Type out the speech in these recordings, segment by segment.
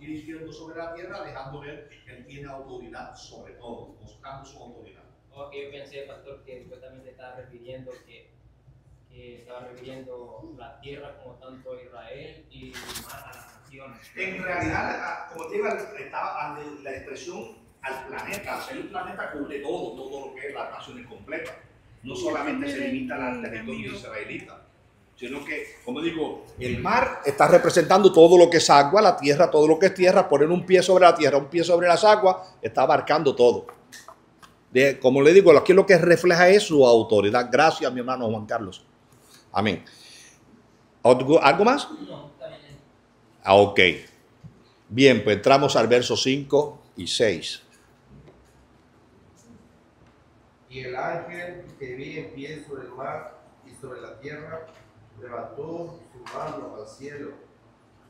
dirigiendo sobre la tierra, dejando ver que Él tiene autoridad sobre todo, mostrando su autoridad. Ok, yo pensé, pastor, que supuestamente estaba refiriendo que estaba refiriendo la tierra como tanto a Israel y más a las naciones. En realidad, como te digo, estaba la expresión al planeta. Al ser un planeta cubre todo lo que es las naciones completas. No solamente se limita al territorio israelita, sino que, como digo, el mar está representando todo lo que es agua, la tierra, todo lo que es tierra. Poner un pie sobre la tierra, un pie sobre las aguas, está abarcando todo. Como le digo, aquí lo que refleja es su autoridad. Gracias, mi hermano Juan Carlos. Amén. ¿Algo más? No, está bien. Ok. Bien, pues entramos al verso 5 y 6. Y el ángel que vi en pie sobre el mar y sobre la tierra levantó su mano al cielo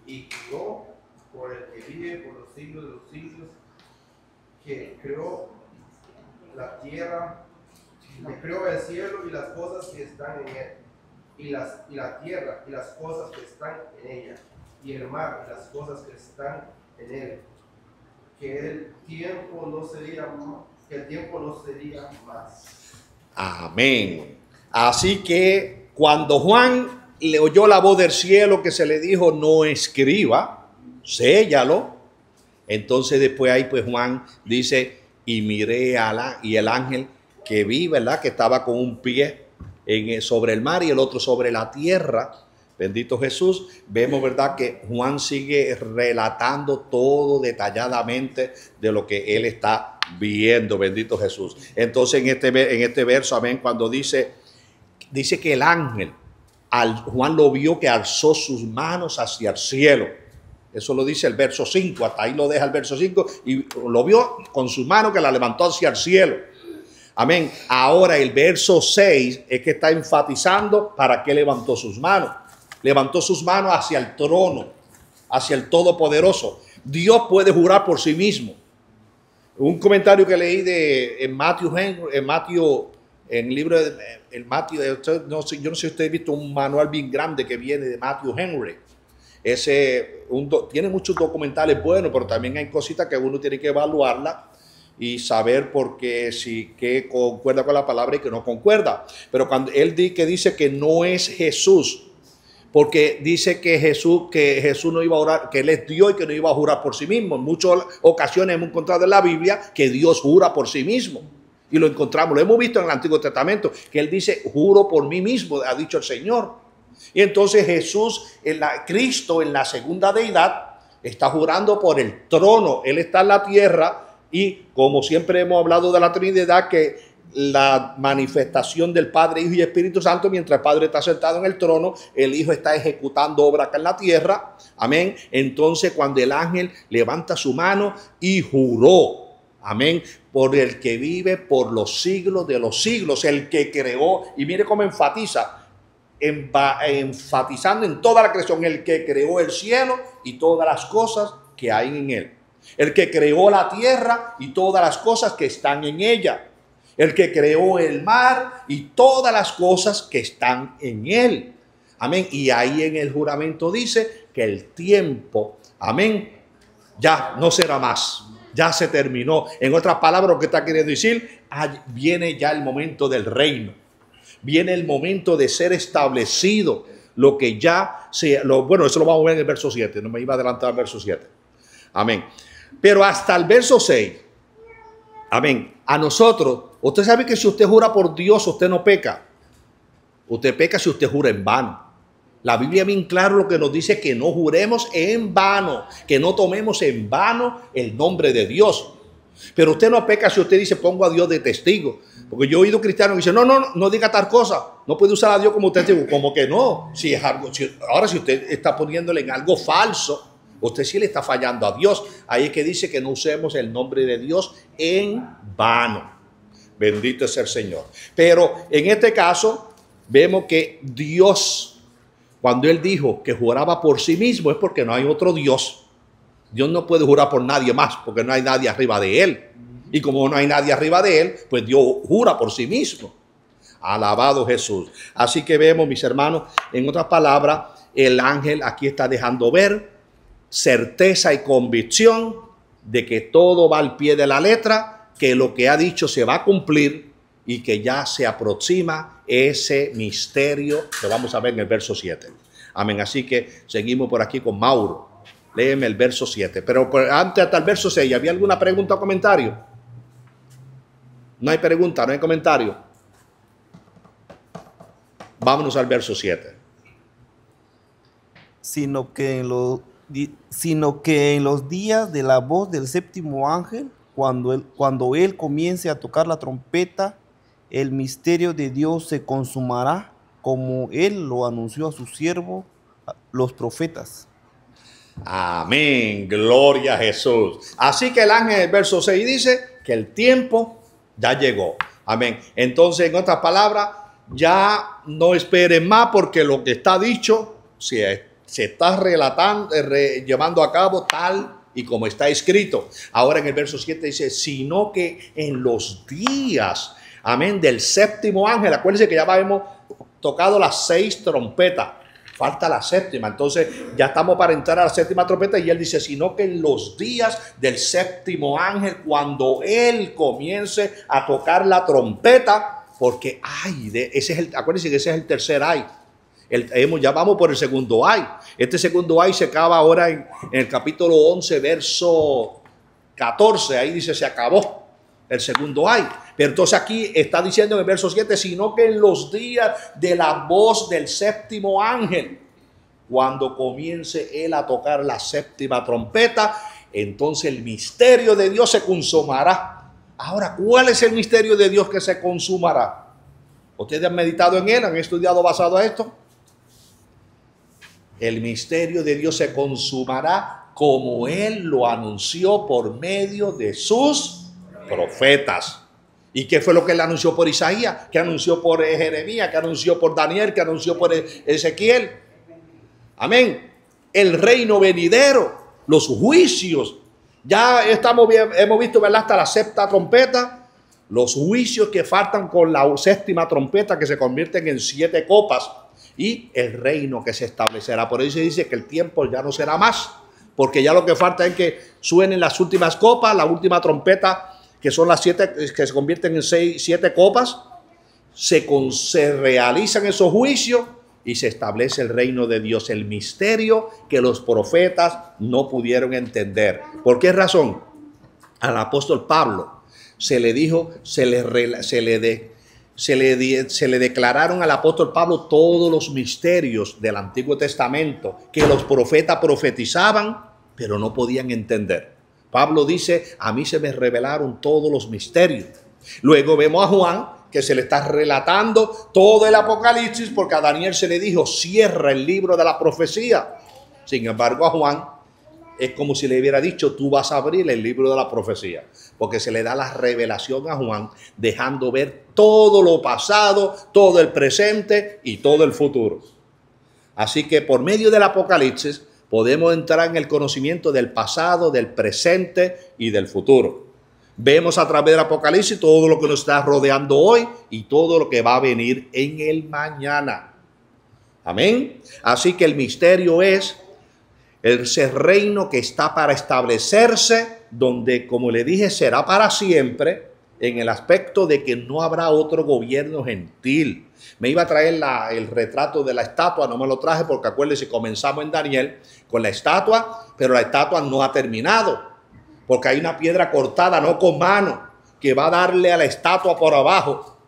y juró por el que vive por los siglos de los siglos, que creó la tierra, que creó el cielo y las cosas que están en él, y la tierra y las cosas que están en ella, y el mar y las cosas que están en él, que el tiempo no sería más. Amén. Así que cuando Juan le oyó la voz del cielo que se le dijo, no escriba, séllalo. Entonces después ahí pues Juan dice, y miré y el ángel que vi, ¿verdad? Que estaba con un pie sobre el mar y el otro sobre la tierra. Bendito Jesús. Vemos, ¿verdad? Que Juan sigue relatando todo detalladamente de lo que él está viendo. Bendito Jesús. Entonces en este verso, amén, cuando dice que el ángel, Juan lo vio que alzó sus manos hacia el cielo. Eso lo dice el verso 5, hasta ahí lo deja el verso 5, y lo vio con sus manos que la levantó hacia el cielo. Amén. Ahora el verso 6 es que está enfatizando para qué levantó sus manos. Levantó sus manos hacia el trono, hacia el Todopoderoso. Dios puede jurar por sí mismo. Un comentario que leí en el libro de Matthew, yo no sé si usted ha visto un manual bien grande que viene de Matthew Henry. Tiene muchos documentales buenos, pero también hay cositas que uno tiene que evaluarla y saber por qué, que concuerda con la palabra y que no concuerda. Pero cuando él dice que no es Jesús, porque dice que Jesús no iba a orar, que Él es Dios y que no iba a jurar por sí mismo. En muchas ocasiones hemos encontrado en la Biblia que Dios jura por sí mismo. Y lo encontramos, lo hemos visto en el Antiguo Testamento, que Él dice, juro por mí mismo, ha dicho el Señor. Y entonces Jesús, Cristo en la segunda deidad, está jurando por el trono. Él está en la tierra y como siempre hemos hablado de la Trinidad, que la manifestación del Padre, Hijo y Espíritu Santo, mientras el Padre está sentado en el trono, el Hijo está ejecutando obra acá en la tierra. Amén. Entonces cuando el ángel levanta su mano y juró, amén, por el que vive por los siglos de los siglos, el que creó, y mire cómo enfatiza, enfatizando en toda la creación, el que creó el cielo y todas las cosas que hay en él, el que creó la tierra y todas las cosas que están en ella, el que creó el mar y todas las cosas que están en él. Amén. Y ahí en el juramento dice que el tiempo, amén, ya no será más. Ya se terminó. En otras palabras, lo que está queriendo decir, viene ya el momento del reino. Viene el momento de ser establecido. Lo que ya bueno, eso lo vamos a ver en el verso 7. No me iba a adelantar al verso 7. Amén. Pero hasta el verso 6. Amén. A nosotros, usted sabe que si usted jura por Dios, usted no peca. Usted peca si usted jura en vano. La Biblia bien claro lo que nos dice, que no juremos en vano, que no tomemos en vano el nombre de Dios. Pero usted no peca si usted dice, pongo a Dios de testigo. Porque yo he oído cristianos que dicen, no diga tal cosa. No puede usar a Dios como testigo. Como que no. Si es algo, ahora si usted está poniéndole en algo falso, usted sí le está fallando a Dios. Ahí es que dice que no usemos el nombre de Dios en vano. Bendito es el Señor. Pero en este caso vemos que Dios, cuando Él dijo que juraba por sí mismo, es porque no hay otro Dios. Dios no puede jurar por nadie más, porque no hay nadie arriba de Él. Y como no hay nadie arriba de Él, pues Dios jura por sí mismo. Alabado Jesús. Así que vemos, mis hermanos, en otras palabras, el ángel aquí está dejando ver certeza y convicción de que todo va al pie de la letra, que lo que ha dicho se va a cumplir y que ya se aproxima ese misterio que vamos a ver en el verso 7. Amén. Así que seguimos por aquí con Mauro. Léeme el verso 7. Pero antes hasta el verso 6, ¿había alguna pregunta o comentario? No hay pregunta, no hay comentario. Vámonos al verso 7. Sino que en los días de la voz del séptimo ángel, cuando él comience a tocar la trompeta, el misterio de Dios se consumará, como él lo anunció a sus siervos, los profetas. Amén, gloria a Jesús. Así que el ángel del verso 6 dice que el tiempo ya llegó. Amén. Entonces, en otras palabras, ya no esperen más, porque lo que está dicho se está relatando, llevando a cabo tal y como está escrito. Ahora en el verso 7 dice, sino que en los días, amén, del séptimo ángel. Acuérdense que ya habíamos tocado las 6 trompetas. Falta la séptima. Entonces ya estamos para entrar a la séptima trompeta, y él dice, sino que en los días del séptimo ángel, cuando él comience a tocar la trompeta, porque acuérdense que ese es el tercer ay. Ya vamos por el segundo ay. Este segundo ay se acaba ahora en el capítulo 11, verso 14. Ahí dice, se acabó el segundo ay. Pero entonces aquí está diciendo en el verso 7, sino que en los días de la voz del séptimo ángel, cuando comience él a tocar la séptima trompeta, entonces el misterio de Dios se consumará. Ahora, ¿cuál es el misterio de Dios que se consumará? ¿Ustedes han meditado en él? ¿Han estudiado basado a esto? El misterio de Dios se consumará como él lo anunció por medio de sus profetas. ¿Y qué fue lo que él anunció por Isaías? ¿Qué anunció por Jeremías? ¿Qué anunció por Daniel? ¿Qué anunció por Ezequiel? Amén. El reino venidero, los juicios. Ya hemos visto, ¿verdad?, hasta la séptima trompeta. Los juicios que faltan con la séptima trompeta, que se convierten en 7 copas. Y el reino que se establecerá. Por eso se dice que el tiempo ya no será más, porque ya lo que falta es que suenen las últimas copas, la última trompeta, que son las 7, que se convierten en 7 copas. Se realizan esos juicios y se establece el reino de Dios, el misterio que los profetas no pudieron entender. ¿Por qué razón? Al apóstol Pablo se le dijo, se le declararon al apóstol Pablo todos los misterios del Antiguo Testamento que los profetas profetizaban, pero no podían entender. Pablo dice, a mí se me revelaron todos los misterios. Luego vemos a Juan, que se le está relatando todo el Apocalipsis, porque a Daniel se le dijo, cierra el libro de la profecía. Sin embargo, a Juan es como si le hubiera dicho, tú vas a abrir el libro de la profecía, porque se le da la revelación a Juan, dejando ver todo lo pasado, todo el presente y todo el futuro. Así que por medio del Apocalipsis podemos entrar en el conocimiento del pasado, del presente y del futuro. Vemos a través del Apocalipsis todo lo que nos está rodeando hoy y todo lo que va a venir en el mañana. Amén. Así que el misterio es ese reino que está para establecerse, donde, como le dije, será para siempre, en el aspecto de que no habrá otro gobierno gentil. Me iba a traer el retrato de la estatua, no me lo traje porque acuérdense, comenzamos en Daniel con la estatua, pero la estatua no ha terminado, porque hay una piedra cortada, no con mano, que va a darle a la estatua por abajo.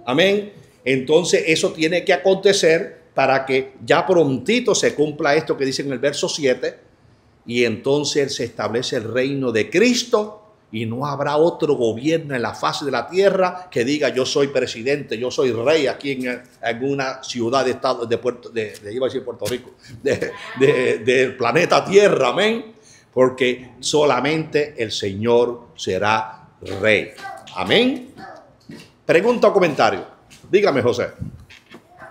Amén. Entonces eso tiene que acontecer para que ya prontito se cumpla esto que dice en el verso 7, y entonces se establece el reino de Cristo. Y no habrá otro gobierno en la faz de la tierra que diga yo soy presidente, yo soy rey aquí en una ciudad de estado iba a decir Puerto Rico, del planeta Tierra, amén. Porque solamente el Señor será rey. Amén. Pregunta o comentario. Dígame, José.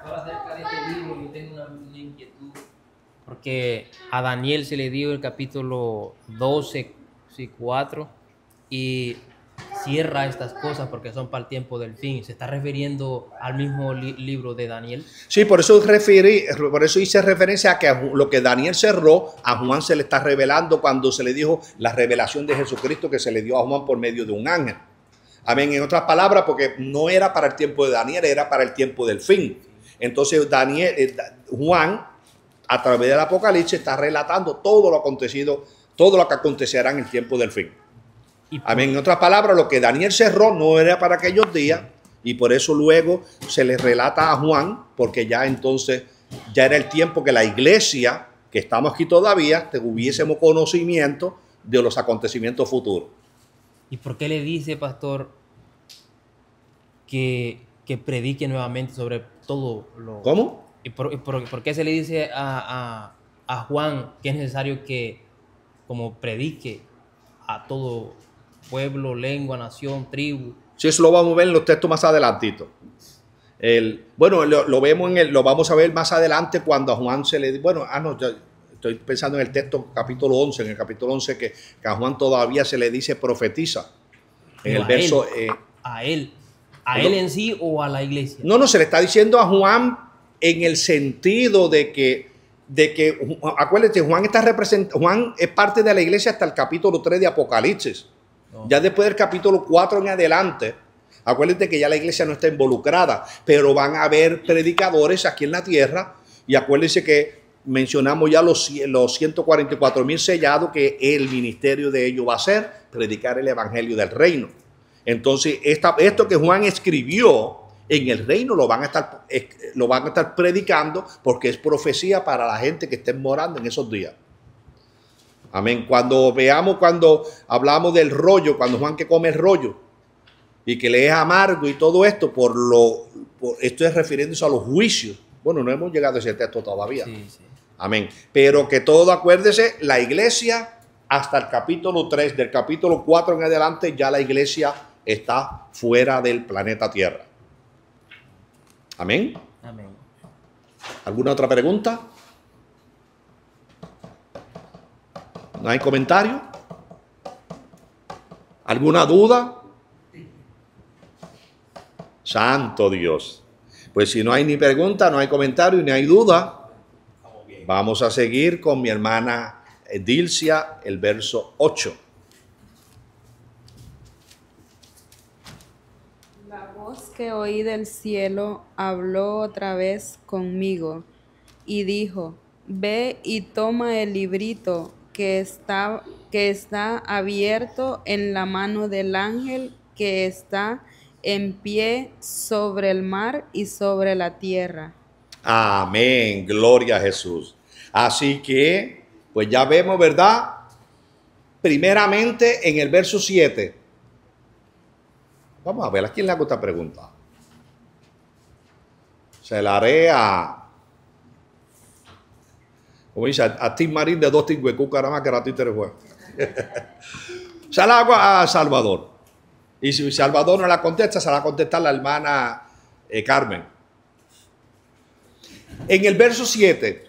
Ahora acerca de este libro, yo tengo una inquietud. Porque a Daniel se le dio el capítulo 12, 4. Y cierra estas cosas porque son para el tiempo del fin. ¿Se está refiriendo al mismo libro de Daniel? Sí, por eso hice referencia a que lo que Daniel cerró, a Juan se le está revelando cuando se le dijo la revelación de Jesucristo que se le dio a Juan por medio de un ángel. Amén. En otras palabras, porque no era para el tiempo de Daniel, era para el tiempo del fin. Entonces Juan, a través del Apocalipsis, está relatando todo lo acontecido, todo lo que acontecerá en el tiempo del fin. Amén. En otras palabras, lo que Daniel cerró no era para aquellos días, y por eso luego se le relata a Juan, porque ya entonces ya era el tiempo que la iglesia, que estamos aquí todavía, tuviésemos conocimiento de los acontecimientos futuros. ¿Y por qué le dice, pastor, que predique nuevamente sobre todo lo... ¿Cómo? ¿Y por qué se le dice a Juan que es necesario que como predique a todo pueblo, lengua, nación, tribu? Sí, eso lo vamos a ver en los textos más adelantito. Bueno, lo vemos lo vamos a ver más adelante cuando a Juan se le... Bueno, yo estoy pensando en el texto capítulo 11, en el capítulo 11 que a Juan todavía se le dice profetiza. En el verso... ¿A él en sí o a la iglesia? No, se le está diciendo a Juan en el sentido de que acuérdate, Juan es parte de la iglesia hasta el capítulo 3 de Apocalipsis. Ya después del capítulo 4 en adelante, acuérdate que ya la iglesia no está involucrada, pero van a haber predicadores aquí en la tierra, y acuérdense que mencionamos ya los 144,000 sellados, que el ministerio de ellos va a ser predicar el evangelio del reino. Entonces, esto que Juan escribió en el reino lo van a estar predicando, porque es profecía para la gente que esté morando en esos días. Amén. Cuando hablamos del rollo, cuando Juan que come el rollo y que le es amargo y todo esto, esto es refiriéndose a los juicios. Bueno, no hemos llegado a ese texto todavía. Sí. Amén. Pero que todo, acuérdese, la iglesia hasta el capítulo 3, del capítulo 4 en adelante, ya la iglesia está fuera del planeta Tierra. Amén. Amén. ¿Alguna otra pregunta? ¿No hay comentario? ¿Alguna duda? Santo Dios. Pues si no hay ni pregunta, no hay comentario, ni hay duda, vamos a seguir con mi hermana Dilcia, el verso 8. La voz que oí del cielo habló otra vez conmigo y dijo: ve y toma el librito que está abierto en la mano del ángel que está en pie sobre el mar y sobre la tierra. Amén, gloria a Jesús. Así que, pues ya vemos, ¿verdad? Primeramente en el verso 7. Vamos a ver, ¿a quién le hago esta pregunta? Se la haré como dice, a Tim Marín de 2 Tingüecú, caramba, que ratito eres juez. Se la hago a Salvador. Y si Salvador no la contesta, se la va a contestar la hermana Carmen. En el verso 7,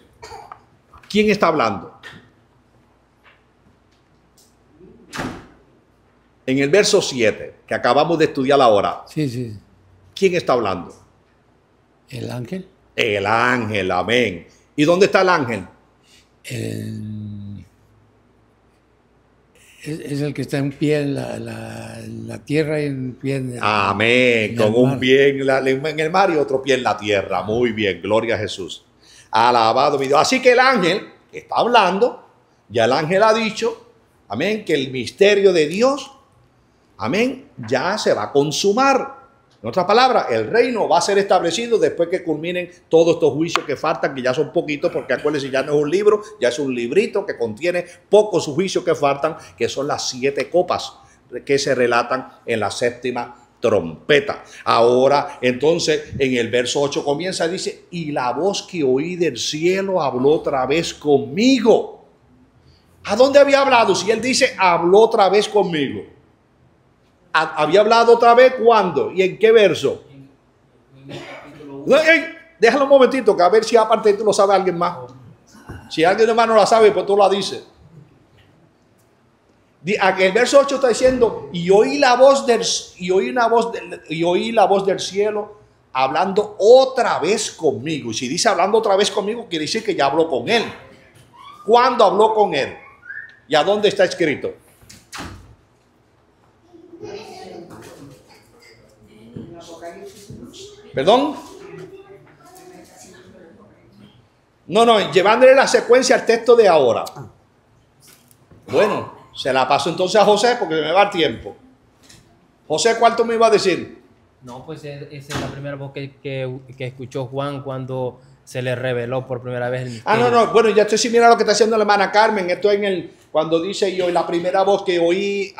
¿quién está hablando? En el verso 7, que acabamos de estudiar ahora. Sí. ¿Quién está hablando? El ángel. El ángel, amén. ¿Y dónde está el ángel? Es el que está en pie en la tierra y en pie en amén, con un pie en el mar y otro pie en la tierra. Muy bien, gloria a Jesús. Alabado mi Dios. Así que el ángel que está hablando, ya el ángel ha dicho, amén, que el misterio de Dios, amén, ya se va a consumar. En otras palabras, el reino va a ser establecido después que culminen todos estos juicios que faltan, que ya son poquitos, porque acuérdense, ya no es un libro, ya es un librito que contiene pocos juicios que faltan, que son las 7 copas que se relatan en la 7ª trompeta. Ahora, entonces, en el verso 8 comienza, dice, y la voz que oí del cielo habló otra vez conmigo. ¿A dónde había hablado? Si él dice, habló otra vez conmigo. ¿Había hablado otra vez cuándo? ¿Y en qué verso? Déjalo un momentito, que a ver si aparte tú lo sabe alguien más. Si alguien más no la sabe, pues tú la dices. El verso 8 está diciendo, y oí la voz del cielo hablando otra vez conmigo. Y si dice hablando otra vez conmigo, quiere decir que ya habló con él. ¿Cuándo habló con él? ¿Y a dónde está escrito? ¿Perdón? No, llevándole la secuencia al texto de ahora. Bueno, se la paso entonces a José porque me va el tiempo. José, ¿cuánto me iba a decir? No, pues esa es la primera voz que escuchó Juan cuando se le reveló por primera vez el misterio. No, bueno, ya estoy si mira lo que está haciendo la hermana Carmen. Esto cuando dice yo, la primera voz que oí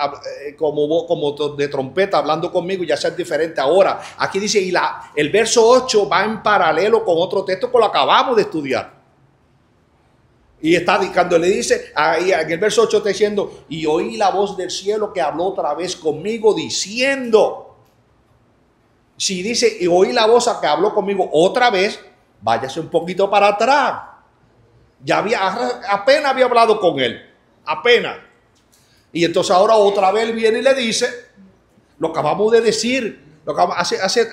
como de trompeta hablando conmigo, ya sea diferente ahora. Aquí dice, y el verso 8 va en paralelo con otro texto que lo acabamos de estudiar. Y cuando le dice, ahí en el verso 8 está diciendo, y oí la voz del cielo que habló otra vez conmigo diciendo. Si dice, y oí la voz que habló conmigo otra vez, váyase un poquito para atrás. Apenas había hablado con él. Apenas. Y entonces ahora otra vez viene y le dice, lo acabamos de decir, hace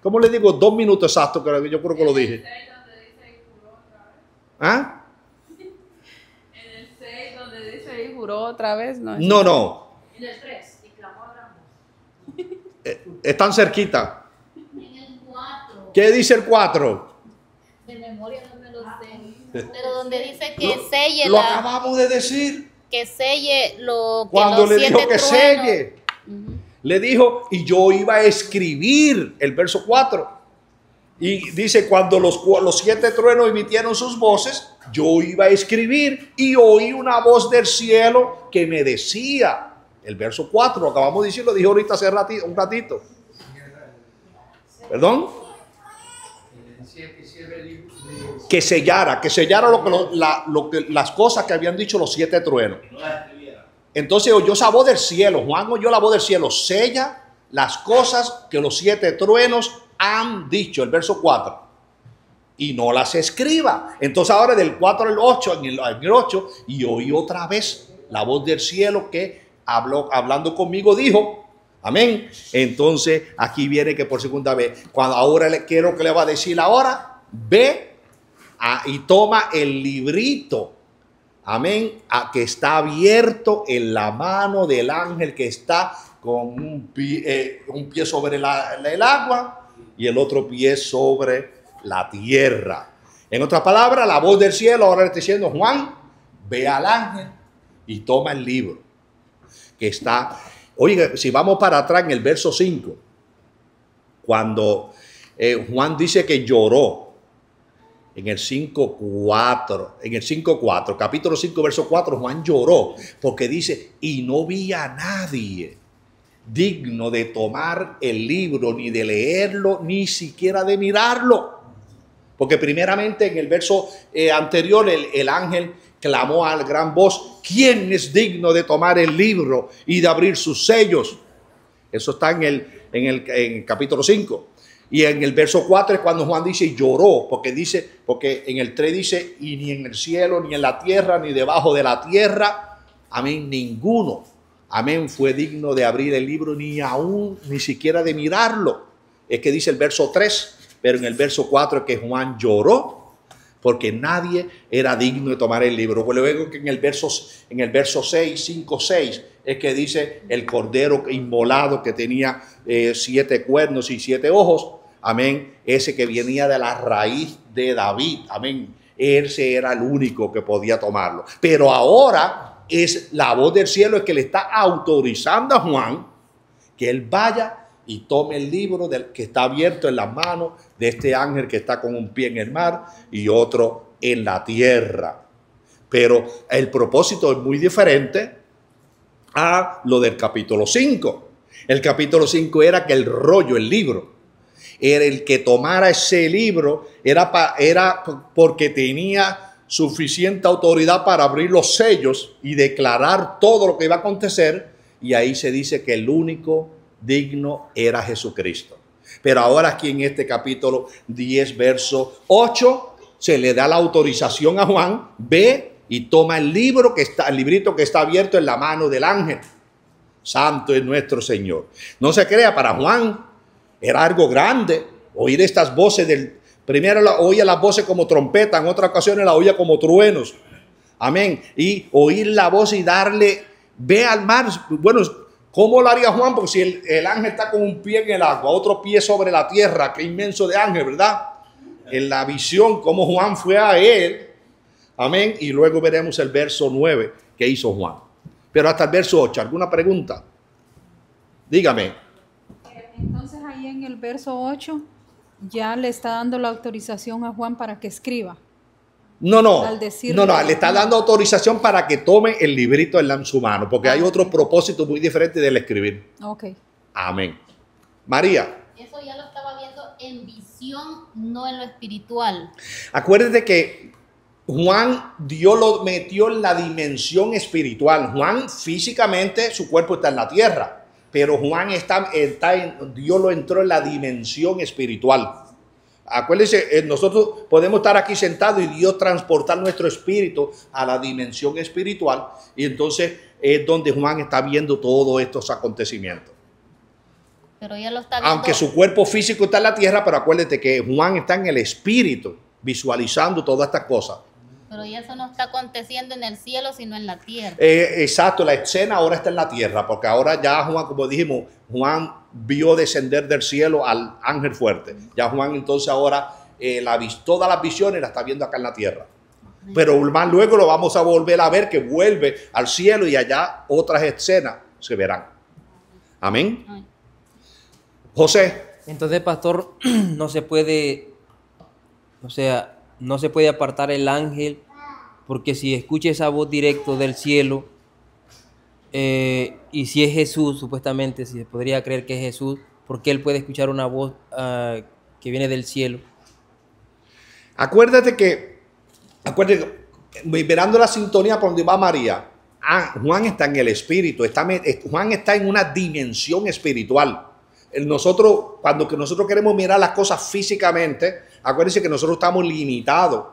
2 minutos exactos, que yo creo que lo dije. ¿Ah? Juró otra vez, ¿no? No. En el 3, y clamó a gran voz. Están cerquita. En el 4. ¿Qué dice el 4? De memoria no me lo sé. Pero donde dice que selle lo acabamos de decir. Que selle lo que cuando los le dijo 7 que truenos. selle. Le dijo, y yo iba a escribir, el verso 4. Y dice, cuando los 7 truenos emitieron sus voces, yo iba a escribir y oí una voz del cielo que me decía, el verso 4, lo acabamos de decir, lo dije ahorita hace un ratito. ¿Perdón? Que sellara las cosas que habían dicho los 7 truenos. Entonces oyó esa voz del cielo, Juan oyó la voz del cielo, sella las cosas que los 7 truenos han dicho, el verso 4, y no las escriba. Entonces ahora del 4 al 8, en el 8, y oí otra vez la voz del cielo que hablando conmigo dijo, amén. Entonces aquí viene que por segunda vez, cuando ahora quiero que le va a decir ahora, ve y toma el librito, amén, que está abierto en la mano del ángel que está con un pie sobre el agua y el otro pie sobre la tierra. En otras palabras, la voz del cielo ahora le está diciendo, Juan, ve al ángel y toma el libro que está. Oiga, si vamos para atrás en el verso 5, cuando Juan dice que lloró, en el 5:4, capítulo 5, verso 4, Juan lloró porque dice, y no vi a nadie digno de tomar el libro, ni de leerlo, ni siquiera de mirarlo. Porque primeramente en el verso anterior el ángel clamó a gran voz, ¿quién es digno de tomar el libro y de abrir sus sellos? Eso está en el capítulo 5. Y en el verso 4 es cuando Juan dice lloró, porque en el 3 dice, y ni en el cielo, ni en la tierra, ni debajo de la tierra, amén, ninguno, amén, fue digno de abrir el libro, ni siquiera de mirarlo. Es que dice el verso 3, pero en el verso 4 es que Juan lloró, porque nadie era digno de tomar el libro. Pues luego que en el verso 6, 5:6, es que dice el cordero inmolado que tenía 7 cuernos y 7 ojos, amén, ese que venía de la raíz de David, amén, ese era el único que podía tomarlo. Pero ahora es la voz del cielo el que le está autorizando a Juan que él vaya y tome el libro que está abierto en las manos de este ángel que está con un pie en el mar y otro en la tierra. Pero el propósito es muy diferente a lo del capítulo 5. El capítulo 5 era que el libro, era el que tomara ese libro, era porque tenía suficiente autoridad para abrir los sellos y declarar todo lo que iba a acontecer. Y ahí se dice que el único digno era Jesucristo. Pero ahora aquí en este capítulo 10, verso 8, se le da la autorización a Juan, ve y toma el libro que está, el librito que está abierto en la mano del ángel. Santo es nuestro Señor. No se crea, para Juan era algo grande oír estas voces del... Primero oía las voces como trompeta, en otras ocasiones la oía como truenos. Amén. Y oír la voz y darle, ve al mar. Bueno, ¿cómo lo haría Juan? Porque si el ángel está con un pie en el agua, otro pie sobre la tierra, qué inmenso de ángel, ¿verdad? En la visión, cómo Juan fue a él. Amén. Y luego veremos el verso 9 que hizo Juan. Pero hasta el verso 8, ¿alguna pregunta? Dígame. Entonces ahí en el verso 8 ya le está dando la autorización a Juan para que escriba. No, Al decirle- no, le está dando autorización para que tome el librito en su mano, porque hay otro propósito muy diferente del escribir. Ok. Amén. María, Eso ya lo estaba viendo en visión, no en lo espiritual. acuérdate que Juan, Dios lo metió en la dimensión espiritual. Juan físicamente, su cuerpo está en la tierra, pero Juan Dios lo entró en la dimensión espiritual. Acuérdense, nosotros podemos estar aquí sentados y Dios transportar nuestro espíritu a la dimensión espiritual, y entonces es donde Juan está viendo todos estos acontecimientos. Pero ya lo está viendo. Aunque su cuerpo físico está en la tierra, pero acuérdate que Juan está en el espíritu, visualizando todas estas cosas. Pero ya eso no está aconteciendo en el cielo, sino en la tierra. Exacto, la escena ahora está en la tierra, porque ahora ya Juan, como dijimos, Juan vio descender del cielo al ángel fuerte. Ya Juan entonces ahora todas las visiones las está viendo acá en la tierra. Pero más luego lo vamos a volver a ver, que vuelve al cielo y allá otras escenas se verán. Amén. Ay. José. Entonces, pastor, no se puede, o sea, no se puede apartar el ángel, porque si escucha esa voz directo del cielo, y si es Jesús, supuestamente, si se podría creer que es Jesús, porque él puede escuchar una voz que viene del cielo. Acuérdate, mirando la sintonía por donde va María, Juan está en el espíritu, Juan está en una dimensión espiritual. Cuando nosotros queremos mirar las cosas físicamente, acuérdense que nosotros estamos limitados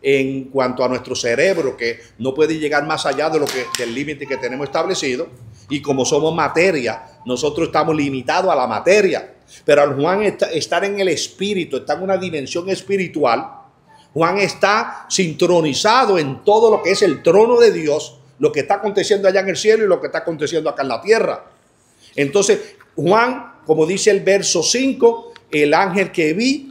en cuanto a nuestro cerebro, que no puede llegar más allá del límite que tenemos establecido, y como somos materia, nosotros estamos limitados a la materia. Pero al Juan estar en el espíritu, está en una dimensión espiritual, Juan está sincronizado en todo lo que es el trono de Dios, lo que está aconteciendo allá en el cielo y lo que está aconteciendo acá en la tierra. Entonces, Juan, como dice el verso 5, el ángel que vi,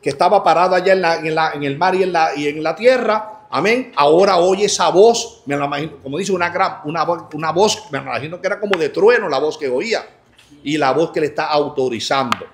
que estaba parado allá en el mar y en la tierra, amén, ahora oye esa voz, me lo imagino, como dice una voz, me lo imagino que era como de trueno la voz que oía, y la voz que le está autorizando.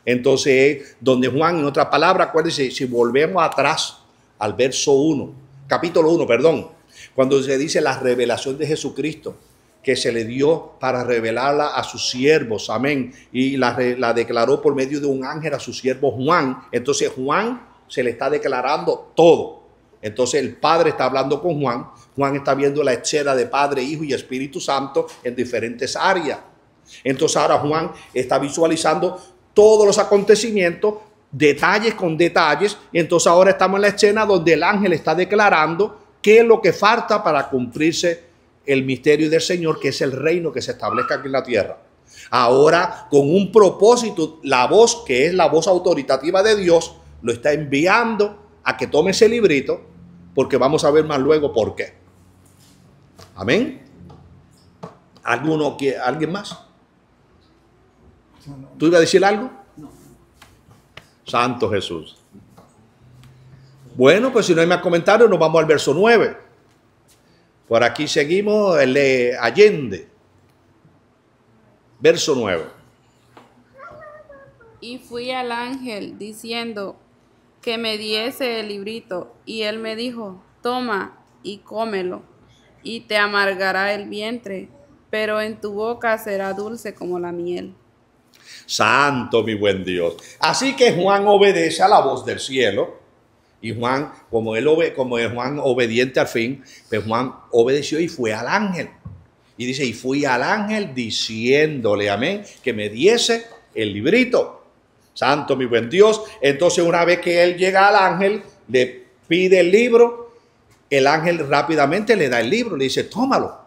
Entonces, donde Juan, en otras palabras, acuérdense, si volvemos atrás al verso 1, capítulo 1, perdón, cuando se dice la revelación de Jesucristo, que se le dio para revelarla a sus siervos, amén, y la declaró por medio de un ángel a su siervo Juan. Entonces Juan se le está declarando todo. Entonces el Padre está hablando con Juan, Juan está viendo la escena de Padre, Hijo y Espíritu Santo en diferentes áreas. Entonces ahora Juan está visualizando todos los acontecimientos, detalles con detalles, y entonces ahora estamos en la escena donde el ángel está declarando qué es lo que falta para cumplirse el misterio del Señor, que es el reino que se establezca aquí en la tierra. Ahora, con un propósito, la voz, que es la voz autoritativa de Dios, lo está enviando a que tome ese librito, porque vamos a ver más luego por qué. Amén. ¿Alguien más? ¿Tú ibas a decir algo? No. Santo Jesús. Bueno, pues si no hay más comentarios, nos vamos al verso 9. Por aquí seguimos, el de Allende. Verso 9. Y fui al ángel diciendo que me diese el librito, y él me dijo, toma y cómelo, y te amargará el vientre, pero en tu boca será dulce como la miel. Santo, mi buen Dios. Así que Juan obedece a la voz del cielo. Y Juan, como es Juan obediente al fin, pues Juan obedeció y fue al ángel. Y dice, y fui al ángel diciéndole, amén, que me diese el librito. Santo, mi buen Dios. Entonces una vez que él llega al ángel, le pide el libro, el ángel rápidamente le da el libro, le dice, tómalo,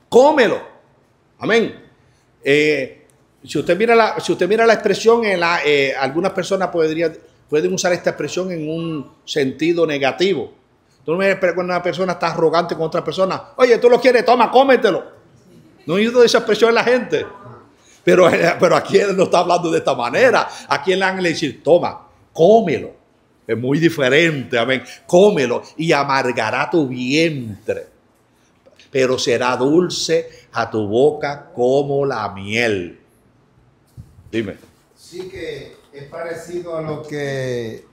cómelo. Amén. Si usted mira la expresión, algunas personas pueden usar esta expresión en un sentido negativo. Tú no me ves cuando una persona está arrogante con otra persona. Oye, tú lo quieres, toma, cómetelo. No he oído esa expresión en la gente. Pero aquí él no está hablando de esta manera. Aquí el ángel le dice, toma, cómelo. Es muy diferente, amén. Cómelo y amargará tu vientre, pero será dulce a tu boca como la miel. Dime. Sí, que es parecido a lo que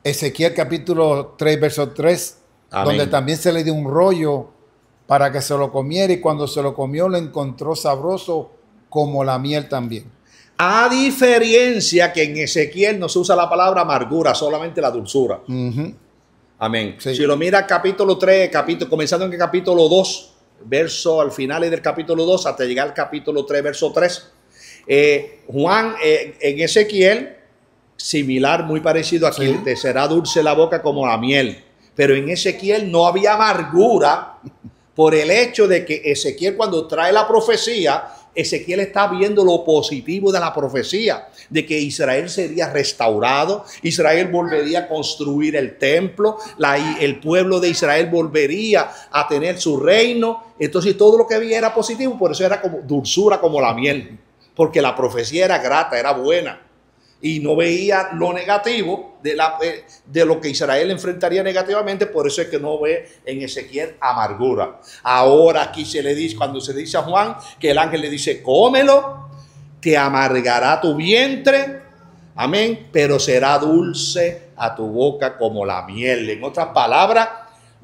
Ezequiel capítulo 3, verso 3, Amén. donde también se le dio un rollo para que se lo comiera, y cuando se lo comió lo encontró sabroso como la miel también. A diferencia que en Ezequiel no se usa la palabra amargura, solamente la dulzura. Amén. Sí. Si lo mira capítulo 3, comenzando en el capítulo 2, verso al final del capítulo 2 hasta llegar al capítulo 3, verso 3. Juan en Ezequiel, similar, muy parecido aquí, Sí. te será dulce la boca como la miel. Pero en Ezequiel no había amargura por el hecho de que Ezequiel, cuando trae la profecía, Ezequiel está viendo lo positivo de la profecía, de que Israel sería restaurado, Israel volvería a construir el templo, el pueblo de Israel volvería a tener su reino. Entonces todo lo que había era positivo, por eso era como dulzura como la miel, porque la profecía era grata, era buena. Y no veía lo negativo de lo que Israel enfrentaría negativamente, por eso es que no ve en Ezequiel amargura. Ahora aquí se le dice, cuando se dice a Juan, que el ángel le dice, cómelo, te amargará tu vientre, amén, pero será dulce a tu boca como la miel. En otras palabras,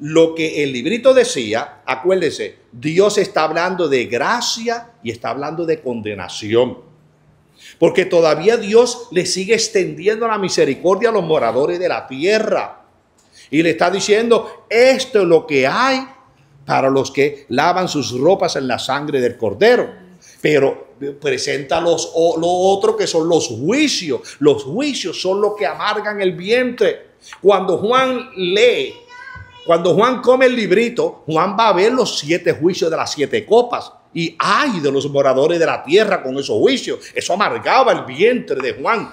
lo que el librito decía, acuérdese, Dios está hablando de gracia y está hablando de condenación. Porque todavía Dios le sigue extendiendo la misericordia a los moradores de la tierra. Y le está diciendo, esto es lo que hay para los que lavan sus ropas en la sangre del Cordero. Pero presenta lo otro, que son los juicios. Los juicios son los que amargan el vientre. Cuando Juan come el librito, Juan va a ver los 7 juicios de las 7 copas. Y ay de los moradores de la tierra con esos juicios. Eso amargaba el vientre de Juan.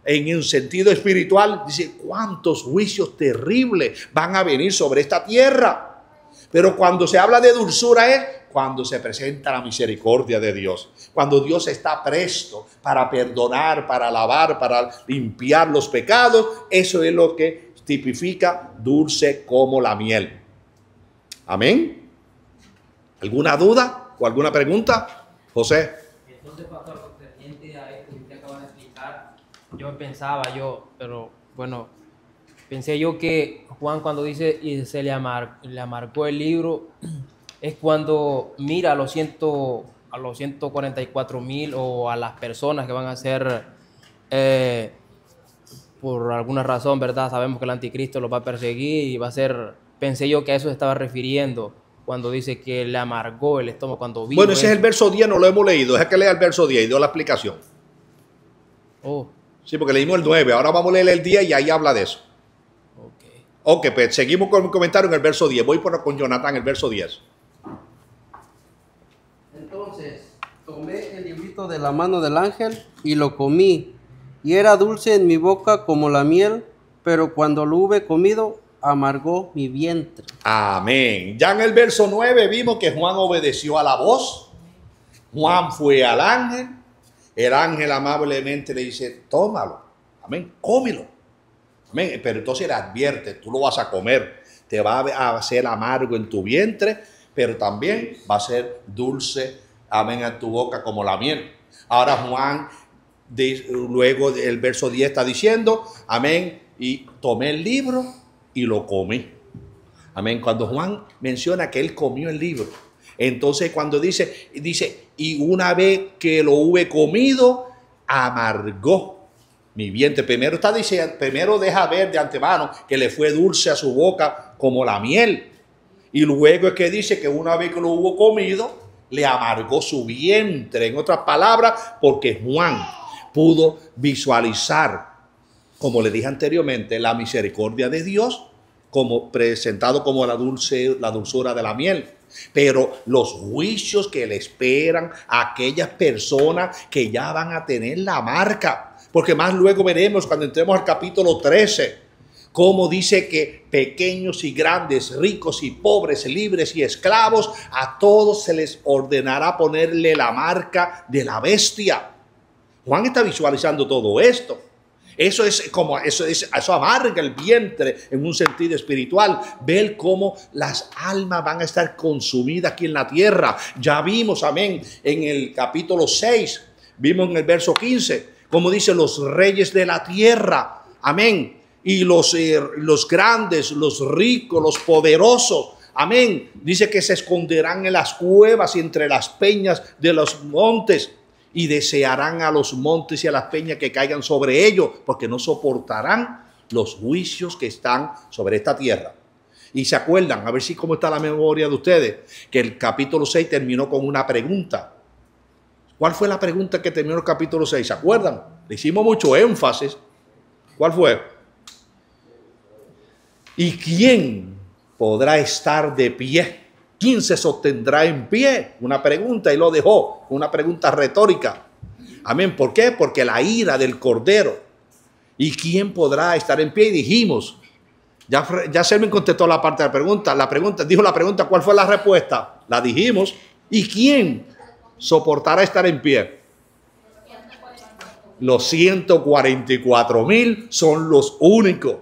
En un sentido espiritual, dice, cuántos juicios terribles van a venir sobre esta tierra. Pero cuando se habla de dulzura es cuando se presenta la misericordia de Dios. Cuando Dios está presto para perdonar, para lavar, para limpiar los pecados. Eso es lo que tipifica dulce como la miel. Amén. ¿Alguna duda o alguna pregunta? José. Entonces, pastor, concerniente a esto que usted acaba de explicar, pero bueno, pensé yo que Juan, cuando dice y se le amargó el libro, es cuando mira a los 144,000 o a las personas que van a ser, por alguna razón, ¿verdad? Sabemos que el anticristo los va a perseguir y va a ser, pensé yo que a eso se estaba refiriendo cuando dice que le amargó el estómago cuando vino. Bueno, ese es el verso 10, no lo hemos leído. Deja que lea el verso 10 y dio la explicación. Oh, Sí, porque leímos el 9. Ahora vamos a leer el 10 y ahí habla de eso. Ok, pues seguimos con el comentario en el verso 10. Voy con Jonathan, el verso 10. Entonces tomé el librito de la mano del ángel y lo comí, y era dulce en mi boca como la miel, pero cuando lo hube comido, amargó mi vientre. Amén. Ya en el verso 9 vimos que Juan obedeció a la voz. Juan fue al ángel. El ángel amablemente le dice, tómalo. Amén, cómelo. Amén. Pero entonces le advierte, tú lo vas a comer. Te va a hacer amargo en tu vientre, pero también va a ser dulce, amén, en tu boca como la miel. Ahora Juan, luego el verso 10 está diciendo, amén, y tomé el libro y lo comí. Amén. Cuando Juan menciona que él comió el libro, entonces cuando dice, y una vez que lo hube comido, amargó mi vientre. Primero está diciendo, primero deja ver de antemano que le fue dulce a su boca como la miel. Y luego es que dice que una vez que lo hubo comido, le amargó su vientre. En otras palabras, porque Juan pudo visualizar, como le dije anteriormente, la misericordia de Dios como presentado como la dulzura de la miel. Pero los juicios que le esperan a aquellas personas que ya van a tener la marca, porque más luego veremos cuando entremos al capítulo 13, cómo dice que pequeños y grandes, ricos y pobres, libres y esclavos, a todos se les ordenará ponerle la marca de la bestia. Juan está visualizando todo esto. Eso amarga el vientre en un sentido espiritual. Ver cómo las almas van a estar consumidas aquí en la tierra. Ya vimos, amén, en el capítulo 6, vimos en el verso 15, como dice los reyes de la tierra, amén, y los grandes, los ricos, los poderosos, amén, dice que se esconderán en las cuevas y entre las peñas de los montes, y desearán a los montes y a las peñas que caigan sobre ellos, porque no soportarán los juicios que están sobre esta tierra. Y se acuerdan, a ver si cómo está la memoria de ustedes, que el capítulo 6 terminó con una pregunta. ¿Cuál fue la pregunta que terminó el capítulo 6? ¿Se acuerdan? Le hicimos mucho énfasis. ¿Cuál fue? ¿Y quién podrá estar de pie? ¿Quién se sostendrá en pie? Una pregunta, y lo dejó, una pregunta retórica. Amén. ¿Por qué? Porque la ira del Cordero. ¿Y quién podrá estar en pie? Y dijimos, ya Selmin contestó la parte de la pregunta. Dijo la pregunta, ¿cuál fue la respuesta? La dijimos. ¿Y quién soportará estar en pie? Los 144,000 son los únicos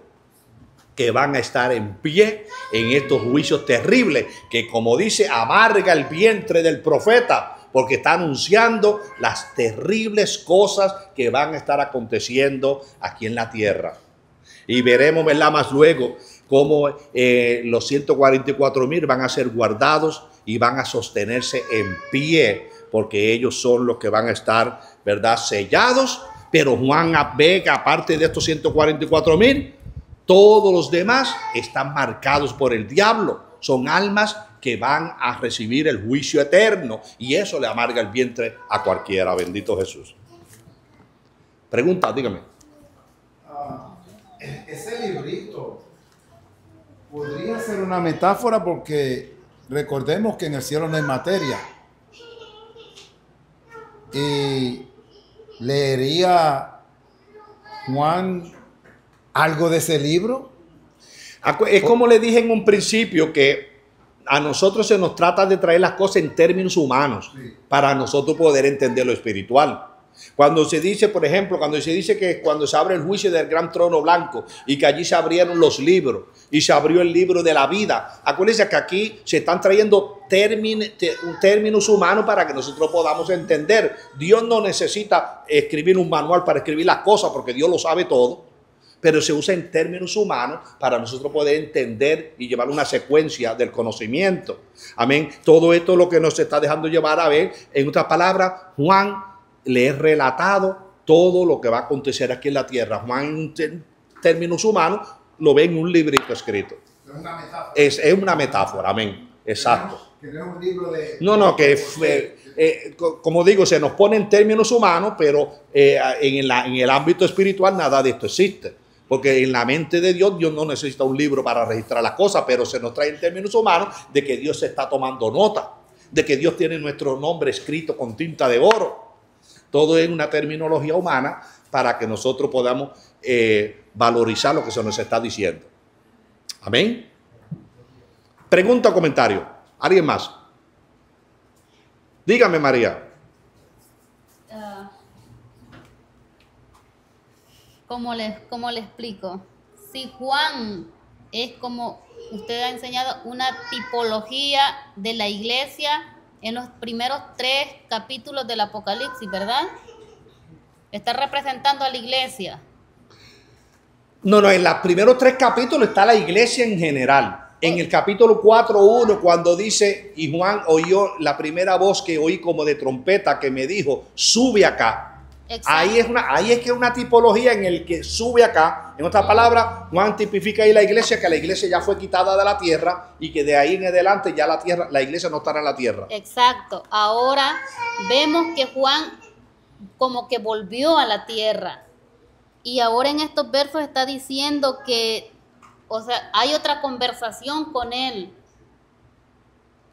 que van a estar en pie en estos juicios terribles, que como dice, amarga el vientre del profeta, porque está anunciando las terribles cosas que van a estar aconteciendo aquí en la tierra. Y veremos, ¿verdad?, más luego cómo los 144,000 van a ser guardados y van a sostenerse en pie, porque ellos son los que van a estar, ¿verdad?, sellados. Pero Juan ve que aparte de estos 144,000, todos los demás están marcados por el diablo. Son almas que van a recibir el juicio eterno. Y eso le amarga el vientre a cualquiera. Bendito Jesús. Pregunta, dígame. Ese librito podría ser una metáfora, porque recordemos que en el cielo no hay materia. Y leería Juan algo de ese libro. Es como le dije en un principio, que a nosotros se nos trata de traer las cosas en términos humanos, sí, para nosotros poder entender lo espiritual. Cuando se dice, por ejemplo, cuando se dice que cuando se abre el juicio del gran trono blanco y que allí se abrieron los libros y se abrió el libro de la vida, acuérdense que aquí se están trayendo términos humanos para que nosotros podamos entender. Dios no necesita escribir un manual para escribir las cosas, porque Dios lo sabe todo, pero se usa en términos humanos para nosotros poder entender y llevar una secuencia del conocimiento. Amén. Todo esto es lo que nos está dejando llevar a ver. En otras palabras, Juan le he relatado todo lo que va a acontecer aquí en la tierra. Juan, en términos humanos, lo ve en un librito escrito. Es una metáfora. Es una metáfora, amén. Exacto. Que no es un libro de... No, como digo, se nos pone en términos humanos, pero en el ámbito espiritual nada de esto existe. Porque en la mente de Dios, Dios no necesita un libro para registrar las cosas, pero se nos trae en términos humanos de que Dios se está tomando nota, de que Dios tiene nuestro nombre escrito con tinta de oro. Todo es una terminología humana para que nosotros podamos valorizar lo que se nos está diciendo. Amén. Pregunta o comentario. ¿Alguien más? Dígame, María. ¿Cómo le explico? Si Juan es, como usted ha enseñado, una tipología de la iglesia en los primeros 3 capítulos del Apocalipsis, ¿verdad? Está representando a la iglesia. No, en los primeros 3 capítulos está la iglesia en general. En el capítulo 4:1, cuando dice, y Juan oyó la primera voz que oí como de trompeta que me dijo, sube acá. Ahí es que es una tipología en el que sube acá. En otras palabras, Juan tipifica ahí la iglesia, que la iglesia ya fue quitada de la tierra y que de ahí en adelante ya la iglesia no estará en la tierra. Exacto. Ahora vemos que Juan como que volvió a la tierra. Y ahora en estos versos está diciendo que o sea, hay otra conversación con él.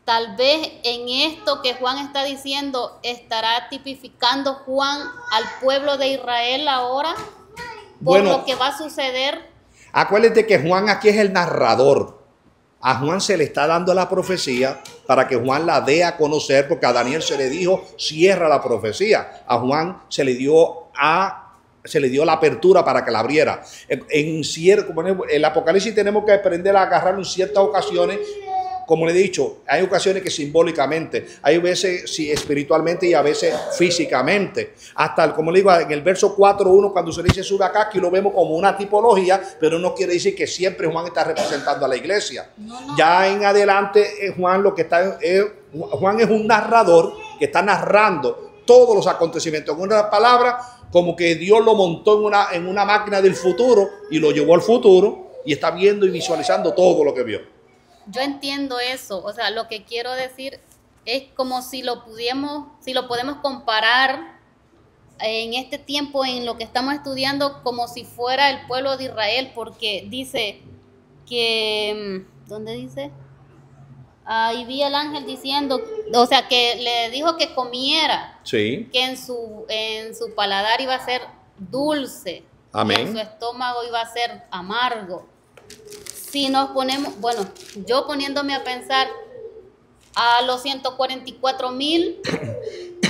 Tal vez en esto que Juan está diciendo estará tipificando Juan al pueblo de Israel ahora por Bueno, lo que va a suceder. Acuérdate que Juan aquí es el narrador. A Juan se le está dando la profecía para que Juan la dé a conocer, porque a Daniel se le dijo, cierra la profecía. A Juan se le dio la apertura para que la abriera. En el Apocalipsis tenemos que aprender a agarrarlo en ciertas ocasiones. Como le he dicho, hay ocasiones que simbólicamente, hay veces sí, espiritualmente y a veces físicamente. Hasta, como le digo, en el verso 4.1, cuando se le dice sube acá, aquí lo vemos como una tipología, pero no quiere decir que siempre Juan está representando a la iglesia. No. Ya en adelante, Juan Juan es un narrador que está narrando todos los acontecimientos. En una palabra, como que Dios lo montó en una máquina del futuro y lo llevó al futuro y está viendo y visualizando todo lo que vio. Yo entiendo eso, o sea, lo que quiero decir es como si lo podemos comparar en este tiempo en lo que estamos estudiando como si fuera el pueblo de Israel, porque dice que, ¿dónde dice? Ahí vi al ángel diciendo, o sea, que le dijo que comiera, sí, que en su paladar iba a ser dulce, amén, y en su estómago iba a ser amargo. Si nos ponemos, bueno, yo poniéndome a pensar a los 144,000,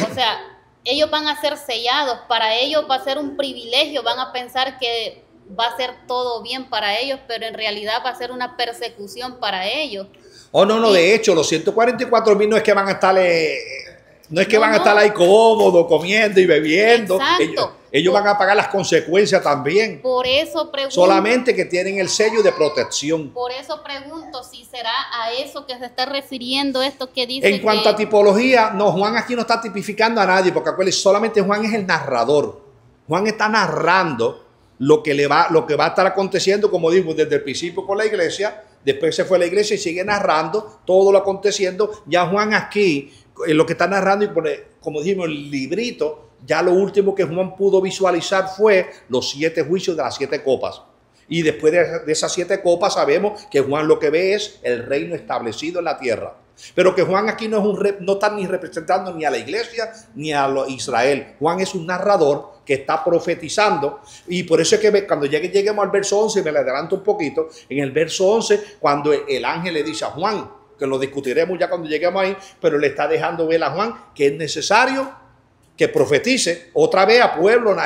o sea, ellos van a ser sellados, para ellos va a ser un privilegio, van a pensar que va a ser todo bien para ellos, pero en realidad va a ser una persecución para ellos. Oh, no, de hecho, los 144,000 no es que van a estar, van a estar ahí cómodos, comiendo y bebiendo. Exacto. Ellos van a pagar las consecuencias también. Por eso pregunto. Solamente que tienen el sello de protección. Por eso pregunto si será a eso que se está refiriendo esto que dice. En cuanto a tipología, no, Juan aquí no está tipificando a nadie, porque acuérdense, solamente Juan es el narrador. Juan está narrando lo que va a estar aconteciendo, como digo, desde el principio con la iglesia. Después se fue a la iglesia y sigue narrando todo lo aconteciendo. Ya Juan aquí, lo que está narrando, y como dijimos, el librito, ya lo último que Juan pudo visualizar fue los 7 juicios de las 7 copas. Y después de esas 7 copas sabemos que Juan lo que ve es el reino establecido en la tierra. Pero que Juan aquí no está ni representando ni a la iglesia ni a Israel. Juan es un narrador que está profetizando. Y por eso es que cuando lleguemos al verso 11, me le adelanto un poquito, en el verso 11, cuando el ángel le dice a Juan, que lo discutiremos ya cuando lleguemos ahí, pero le está dejando ver a Juan que es necesario que profetice otra vez a pueblos,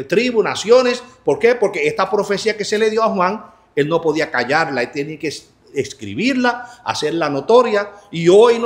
tribus, naciones. ¿Por qué? Porque esta profecía que se le dio a Juan, él no podía callarla, él tenía que escribirla, hacerla notoria. Y hoy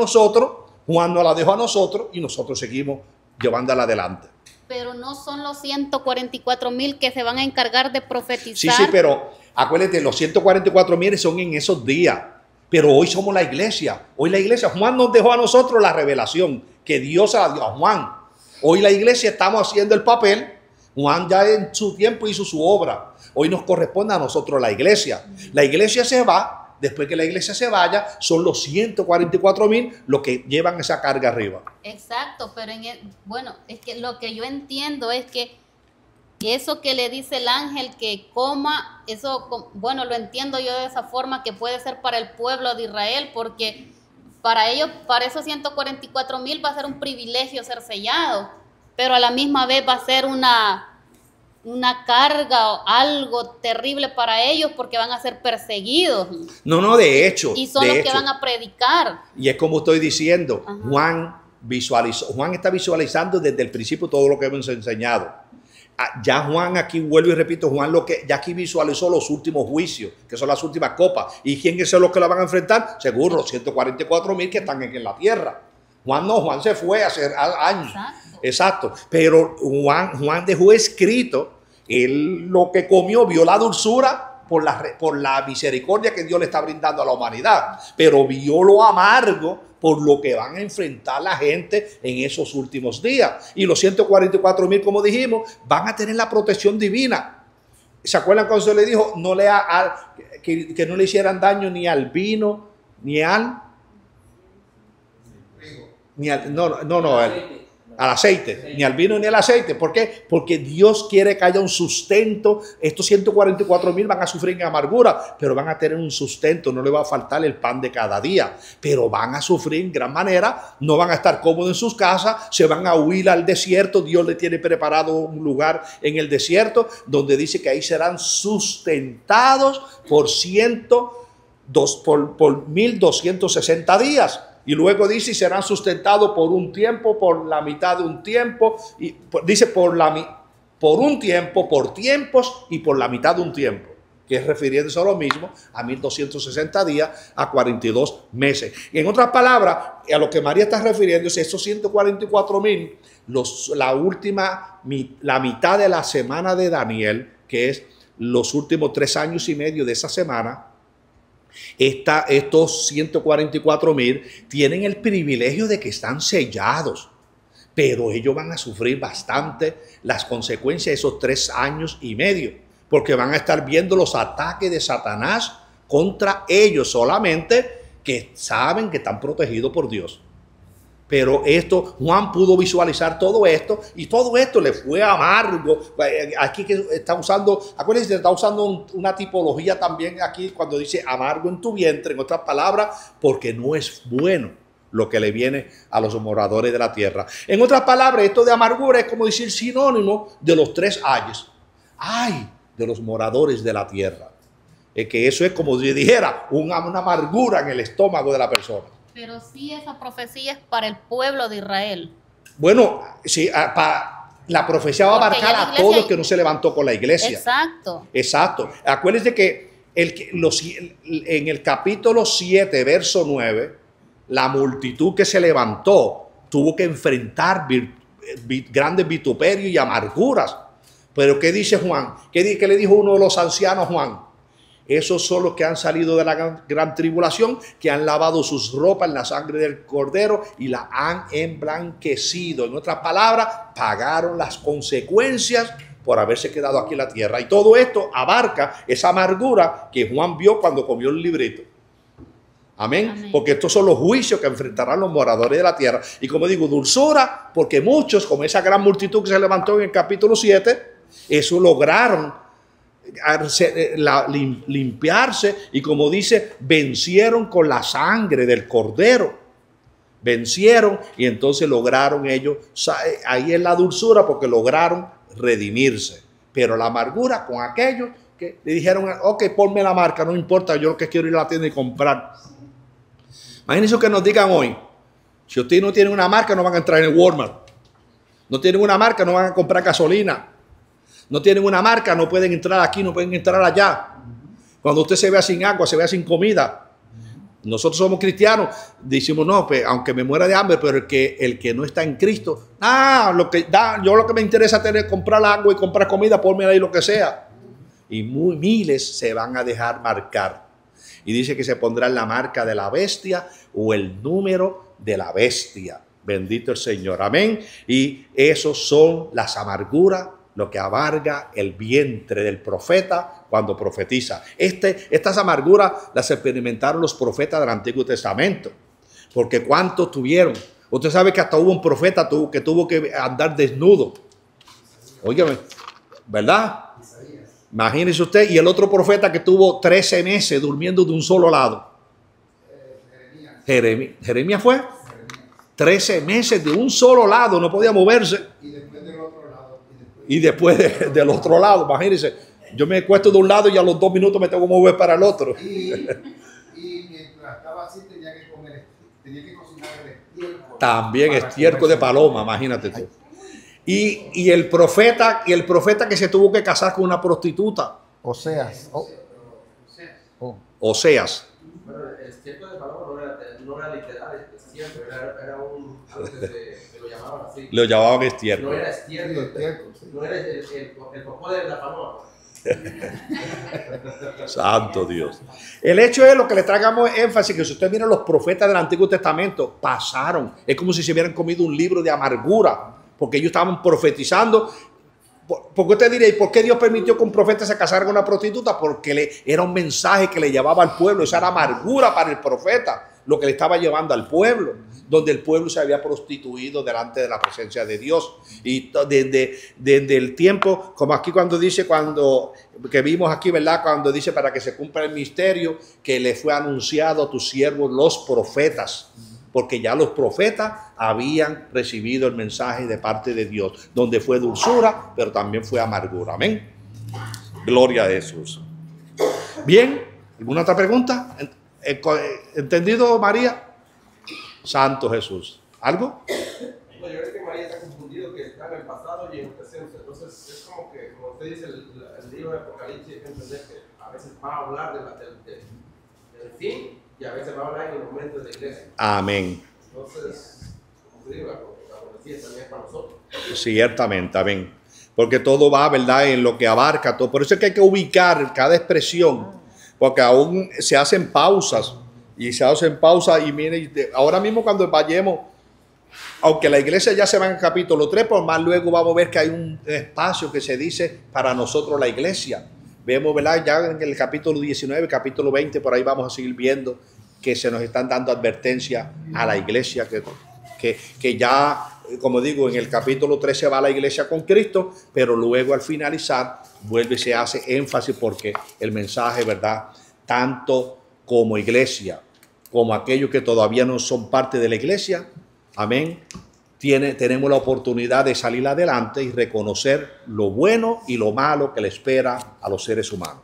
Juan nos la dejó a nosotros y nosotros seguimos llevándola adelante. Pero no son los 144,000 que se van a encargar de profetizar. Sí, pero acuérdate, los 144,000 son en esos días. Pero hoy somos la iglesia. Hoy la iglesia, Juan nos dejó a nosotros la revelación que Dios se la dio a Juan. Hoy la iglesia estamos haciendo el papel. Juan ya en su tiempo hizo su obra. Hoy nos corresponde a nosotros la iglesia. La iglesia se va. Después que la iglesia se vaya, son los 144,000 los que llevan esa carga arriba. Exacto, pero bueno, es que lo que yo entiendo es que eso que le dice el ángel que coma, eso, bueno, lo entiendo yo de esa forma, que puede ser para el pueblo de Israel, porque para ellos, para esos 144,000 va a ser un privilegio ser sellado, pero a la misma vez va a ser una carga o algo terrible para ellos porque van a ser perseguidos. No, de hecho. Y son los que van a predicar. Y es como estoy diciendo, Juan está visualizando desde el principio todo lo que hemos enseñado. Ya Juan aquí, vuelvo y repito, Juan ya aquí visualizó los últimos juicios, que son las últimas copas. ¿Y quién es los que la van a enfrentar? Seguro, los 144,000 que están en la tierra. Juan se fue hace años. Exacto. Pero Juan dejó escrito, él lo que comió, vio la dulzura por la misericordia que Dios le está brindando a la humanidad, pero vio lo amargo por lo que van a enfrentar la gente en esos últimos días. Y los 144,000, como dijimos, van a tener la protección divina. ¿Se acuerdan cuando se le dijo que no le hicieran daño ni al vino, ni al al aceite, ni al vino ni al aceite. ¿Por qué? Porque Dios quiere que haya un sustento. Estos 144,000 van a sufrir en amargura, pero van a tener un sustento. No le va a faltar el pan de cada día, pero van a sufrir en gran manera. No van a estar cómodos en sus casas, se van a huir al desierto. Dios le tiene preparado un lugar en el desierto donde dice que ahí serán sustentados por 1260 días. Y luego dice, y serán sustentados por un tiempo, por la mitad de un tiempo. Y dice por un tiempo, por tiempos y por la mitad de un tiempo. Que es refiriéndose a lo mismo, a 1260 días, a 42 meses. Y en otras palabras, a lo que María está refiriéndose, esos 144,000, la mitad de la semana de Daniel, que es los últimos 3 años y medio de esa semana, estos 144,000 tienen el privilegio de que están sellados, pero ellos van a sufrir bastante las consecuencias de esos 3 años y medio, porque van a estar viendo los ataques de Satanás contra ellos, solamente que saben que están protegidos por Dios. Pero Juan pudo visualizar todo esto, y todo esto le fue amargo. Aquí que está usando, acuérdense, está usando una tipología también aquí cuando dice amargo en tu vientre, en otras palabras, porque no es bueno lo que le viene a los moradores de la tierra. En otras palabras, esto de amargura es como decir sinónimo de los 3 ayes. Ay, de los moradores de la tierra. Es que eso es como si dijera una amargura en el estómago de la persona. Pero sí, esa profecía es para el pueblo de Israel. Bueno, sí, la profecía va a abarcar a todos los que no se levantó con la iglesia. Exacto. Exacto. Acuérdense que en el capítulo 7, verso 9, la multitud que se levantó tuvo que enfrentar grandes vituperios y amarguras. Pero ¿qué dice Juan? ¿Qué le dijo uno de los ancianos, Juan? Esos son los que han salido de la gran tribulación, que han lavado sus ropas en la sangre del Cordero y la han emblanquecido. En otras palabras, pagaron las consecuencias por haberse quedado aquí en la tierra. Y todo esto abarca esa amargura que Juan vio cuando comió el librito. Amén. Amén. Porque estos son los juicios que enfrentarán los moradores de la tierra. Y como digo, dulzura, porque muchos, como esa gran multitud que se levantó en el capítulo 7, eso lograron limpiarse, y como dice, vencieron con la sangre del Cordero. Vencieron, y entonces lograron ellos, ahí es la dulzura, porque lograron redimirse. Pero la amargura con aquellos que le dijeron, ok, ponme la marca, no importa, yo lo que quiero ir a la tienda y comprar. Imagínense que nos digan hoy, si ustedes no tienen una marca, no van a entrar en el Walmart. No tienen una marca, no van a comprar gasolina. No tienen una marca, no pueden entrar aquí, no pueden entrar allá. Cuando usted se vea sin agua, se vea sin comida. Nosotros somos cristianos, decimos, no, pues, aunque me muera de hambre, pero el que no está en Cristo, yo lo que me interesa es comprar agua y comprar comida, ponme ahí lo que sea. Y miles se van a dejar marcar. Y dice que se pondrá la marca de la bestia o el número de la bestia. Bendito el Señor, amén. Y esos son las amarguras, lo que amarga el vientre del profeta cuando profetiza. Estas amarguras las experimentaron los profetas del Antiguo Testamento. Porque ¿cuántos tuvieron? Usted sabe que hasta hubo un profeta que tuvo que andar desnudo. Óigame, ¿verdad? Imagínese usted. Y el otro profeta que tuvo 13 meses durmiendo de un solo lado. Jeremías fue. 13 meses de un solo lado, no podía moverse. Y después del otro lado, imagínense, yo me acuesto de un lado y a los 2 minutos me tengo que mover para el otro. Y mientras estaba así tenía que cocinar el estiércol. También estiércol de paloma, imagínate tú. Y el profeta que se tuvo que casar con una prostituta. Oseas. Oseas. Bueno, el estiércol de paloma no era literal, estiércol, era un... lo llamaban así. Lo llamaban estiércol. No era estiércol, no era el popó de la paloma. Santo Dios. El hecho es lo que le traigamos énfasis, que si usted mira los profetas del Antiguo Testamento, pasaron. Es como si se hubieran comido un libro de amargura, porque ellos estaban profetizando. Porque usted diría, ¿y por qué Dios permitió que un profeta se casara con una prostituta? Porque era un mensaje que le llevaba al pueblo. Esa era amargura para el profeta. lo que le estaba llevando al pueblo, donde el pueblo se había prostituido delante de la presencia de Dios. Y desde el tiempo, como aquí cuando dice, que vimos aquí, ¿verdad? Cuando dice para que se cumpla el misterio que le fue anunciado a tus siervos los profetas, porque ya los profetas habían recibido el mensaje de parte de Dios, donde fue dulzura, pero también fue amargura. Amén. Gloria a Jesús. Bien, ¿alguna otra pregunta? ¿Entendido, María? Santo Jesús. ¿Algo? No, yo creo que María está confundido, que está en el pasado y en el presente. Entonces, es como que, como usted dice, el libro de Apocalipsis, hay que entender que a veces va a hablar del fin y a veces va a hablar en el momento de la iglesia. Amén. Entonces, como te digo, la profecía también es para nosotros. Ciertamente, amén. Porque todo va, ¿verdad?, en lo que abarca todo. Por eso es que hay que ubicar cada expresión, porque aún se hacen pausas. Y se hacen pausas y miren, ahora mismo cuando vayamos, aunque la iglesia ya se va en el capítulo 3, por más luego vamos a ver que hay un espacio que se dice para nosotros la iglesia. Vemos, ¿verdad? Ya en el capítulo 19, capítulo 20, por ahí vamos a seguir viendo que se nos están dando advertencia a la iglesia, que ya, como digo, en el capítulo 13 va la iglesia con Cristo, pero luego al finalizar vuelve y se hace énfasis porque el mensaje, ¿verdad?, tanto como iglesia, como aquellos que todavía no son parte de la iglesia, amén, tenemos la oportunidad de salir adelante y reconocer lo bueno y lo malo que le espera a los seres humanos.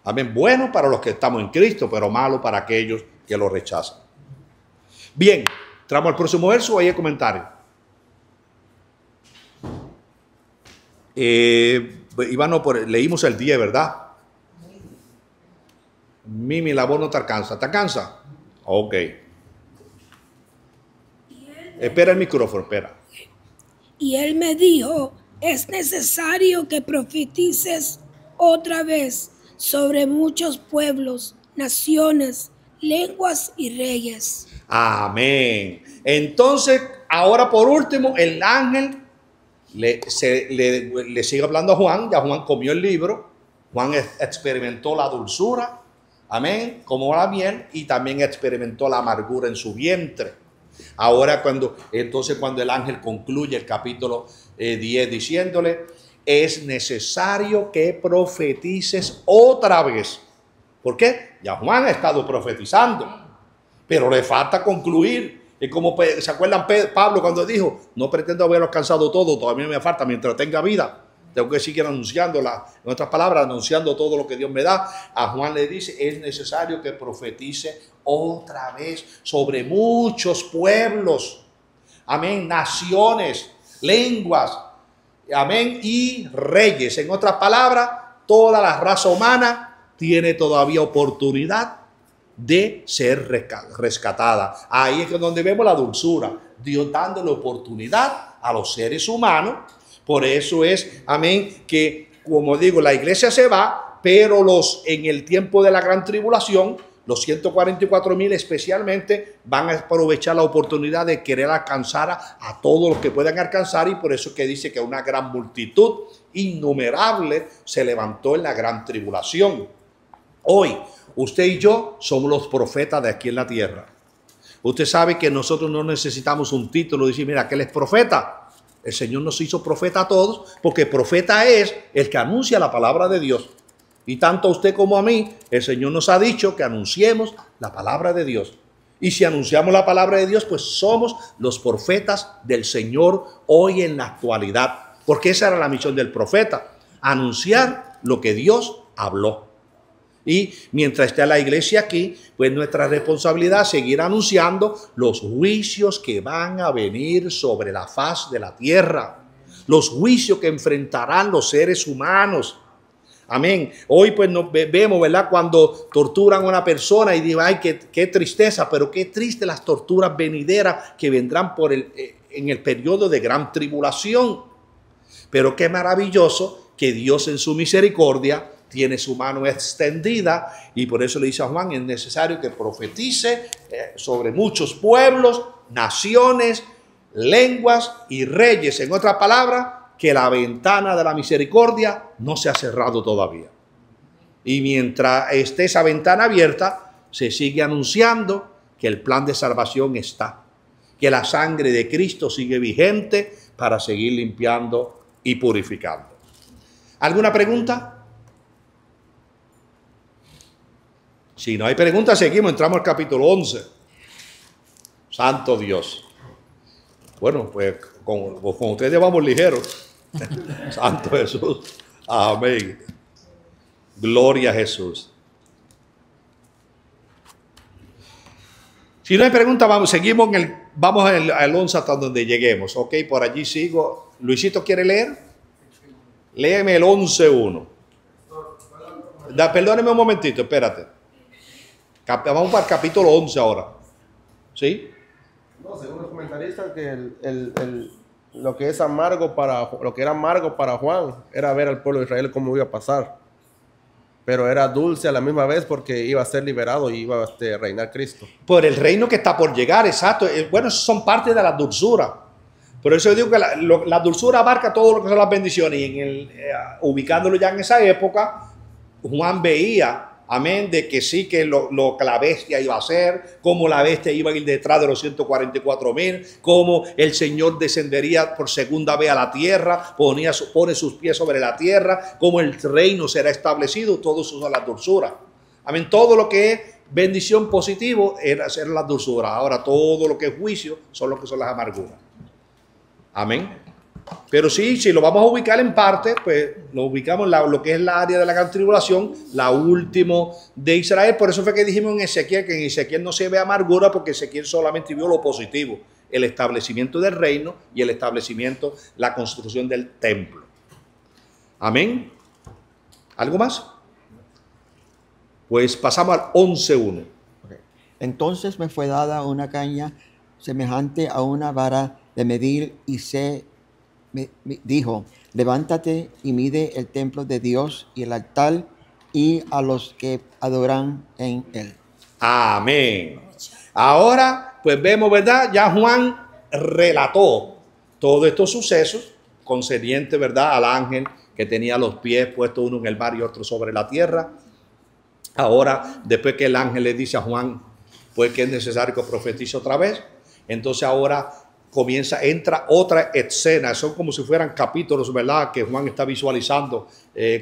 Amén, bueno para los que estamos en Cristo, pero malo para aquellos que lo rechazan. Bien, entramos al próximo verso, ahí hay comentario. Leímos el 10, ¿verdad? Mimi, la voz no te alcanza. ¿Te alcanza? Ok. Espera el micrófono, espera. Y él me dijo, es necesario que profetices otra vez sobre muchos pueblos, naciones, lenguas y reyes. Amén. Entonces, ahora por último, el ángel le sigue hablando a Juan. Ya Juan comió el libro. Juan experimentó la dulzura. Amén, como la miel, y también experimentó la amargura en su vientre. Ahora cuando el ángel concluye el capítulo 10 diciéndole, es necesario que profetices otra vez. ¿Por qué? Ya Juan ha estado profetizando, pero le falta concluir. Y como se acuerdan Pablo cuando dijo, no pretendo haber alcanzado todo, todavía me falta mientras tenga vida. Tengo que seguir anunciándola, en otras palabras, anunciando todo lo que Dios me da. A Juan le dice, es necesario que profetice otra vez sobre muchos pueblos. Amén, naciones, lenguas, amén, y reyes. En otras palabras, toda la raza humana tiene todavía oportunidad de ser rescatada. Ahí es donde vemos la dulzura. Dios dándole oportunidad a los seres humanos. Por eso es, amén, que como digo, la iglesia se va, pero en el tiempo de la gran tribulación, los 144,000 especialmente van a aprovechar la oportunidad de querer alcanzar a todos los que puedan alcanzar, y por eso es que dice que una gran multitud innumerable se levantó en la gran tribulación. Hoy, usted y yo somos los profetas de aquí en la tierra. Usted sabe que nosotros no necesitamos un título de decir, mira, que él es profeta. El Señor nos hizo profeta a todos, porque profeta es el que anuncia la palabra de Dios. Y tanto a usted como a mí, el Señor nos ha dicho que anunciemos la palabra de Dios. Y si anunciamos la palabra de Dios, pues somos los profetas del Señor hoy en la actualidad. Porque esa era la misión del profeta, anunciar lo que Dios habló. Y mientras esté la iglesia aquí, pues nuestra responsabilidad es seguir anunciando los juicios que van a venir sobre la faz de la tierra. Los juicios que enfrentarán los seres humanos. Amén. Hoy pues nos vemos, ¿verdad?, cuando torturan a una persona y digo, ay, qué tristeza, pero qué triste las torturas venideras que vendrán en el periodo de gran tribulación. Pero qué maravilloso que Dios en su misericordia tiene su mano extendida, y por eso le dice a Juan, es necesario que profetice sobre muchos pueblos, naciones, lenguas y reyes. En otras palabras, que la ventana de la misericordia no se ha cerrado todavía. Y mientras esté esa ventana abierta, se sigue anunciando que el plan de salvación está, que la sangre de Cristo sigue vigente para seguir limpiando y purificando. ¿Alguna pregunta? Si no hay preguntas, seguimos, entramos al capítulo 11. Santo Dios. Bueno, pues con ustedes vamos ligeros. Santo Jesús. Amén. Gloria a Jesús. Si no hay pregunta, seguimos vamos al 11 hasta donde lleguemos. Ok, por allí sigo. Luisito, ¿quiere leer? Léeme el 11.1. Perdóneme un momentito, espérate. Vamos para el capítulo 11 ahora. ¿Sí? No, según los comentaristas, que lo que es amargo lo que era amargo para Juan era ver al pueblo de Israel cómo iba a pasar. Pero era dulce a la misma vez porque iba a ser liberado y iba a reinar Cristo. Por el reino que está por llegar, exacto. Bueno, son parte de la dulzura. Por eso yo digo que la dulzura abarca todo lo que son las bendiciones. Y ubicándolo ya en esa época, Juan veía, amén, de que sí, que lo que la bestia iba a hacer, cómo la bestia iba a ir detrás de los 144,000, cómo el Señor descendería por segunda vez a la tierra, pone sus pies sobre la tierra, cómo el reino será establecido, todo eso es la dulzura. Amén, todo lo que es bendición positivo era la dulzura. Ahora todo lo que es juicio son lo que son las amarguras. Amén. Pero sí, si lo vamos a ubicar en parte, pues lo ubicamos en lo que es la área de la gran tribulación, la última de Israel. Por eso fue que dijimos en Ezequiel que en Ezequiel no se ve amargura, porque Ezequiel solamente vio lo positivo, el establecimiento del reino y el establecimiento, la construcción del templo. Amén. ¿Algo más? Pues pasamos al 11.1. Okay. Entonces me fue dada una caña semejante a una vara de medir y me dijo, levántate y mide el templo de Dios y el altar y a los que adoran en él. Amén. Ahora, pues vemos, ¿verdad? Ya Juan relató todos estos sucesos concernientes, ¿verdad? Al ángel que tenía los pies puestos uno en el mar y otro sobre la tierra. Ahora, después que el ángel le dice a Juan, pues que es necesario que profetice otra vez, entonces ahora entra otra escena. Son como si fueran capítulos, ¿verdad? Que Juan está visualizando,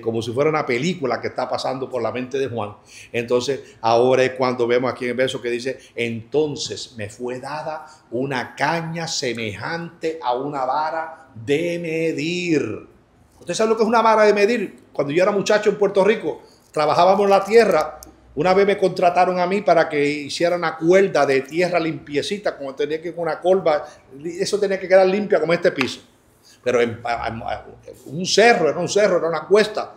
como si fuera una película que está pasando por la mente de Juan. Entonces, ahora es cuando vemos aquí en el verso que dice, entonces me fue dada una caña semejante a una vara de medir. ¿Usted sabe lo que es una vara de medir? Cuando yo era muchacho en Puerto Rico, trabajábamos en la tierra. Una vez me contrataron a mí para que hiciera una cuerda de tierra limpiecita, como tenía que ir con una colva, eso tenía que quedar limpia como este piso. Pero era una cuesta.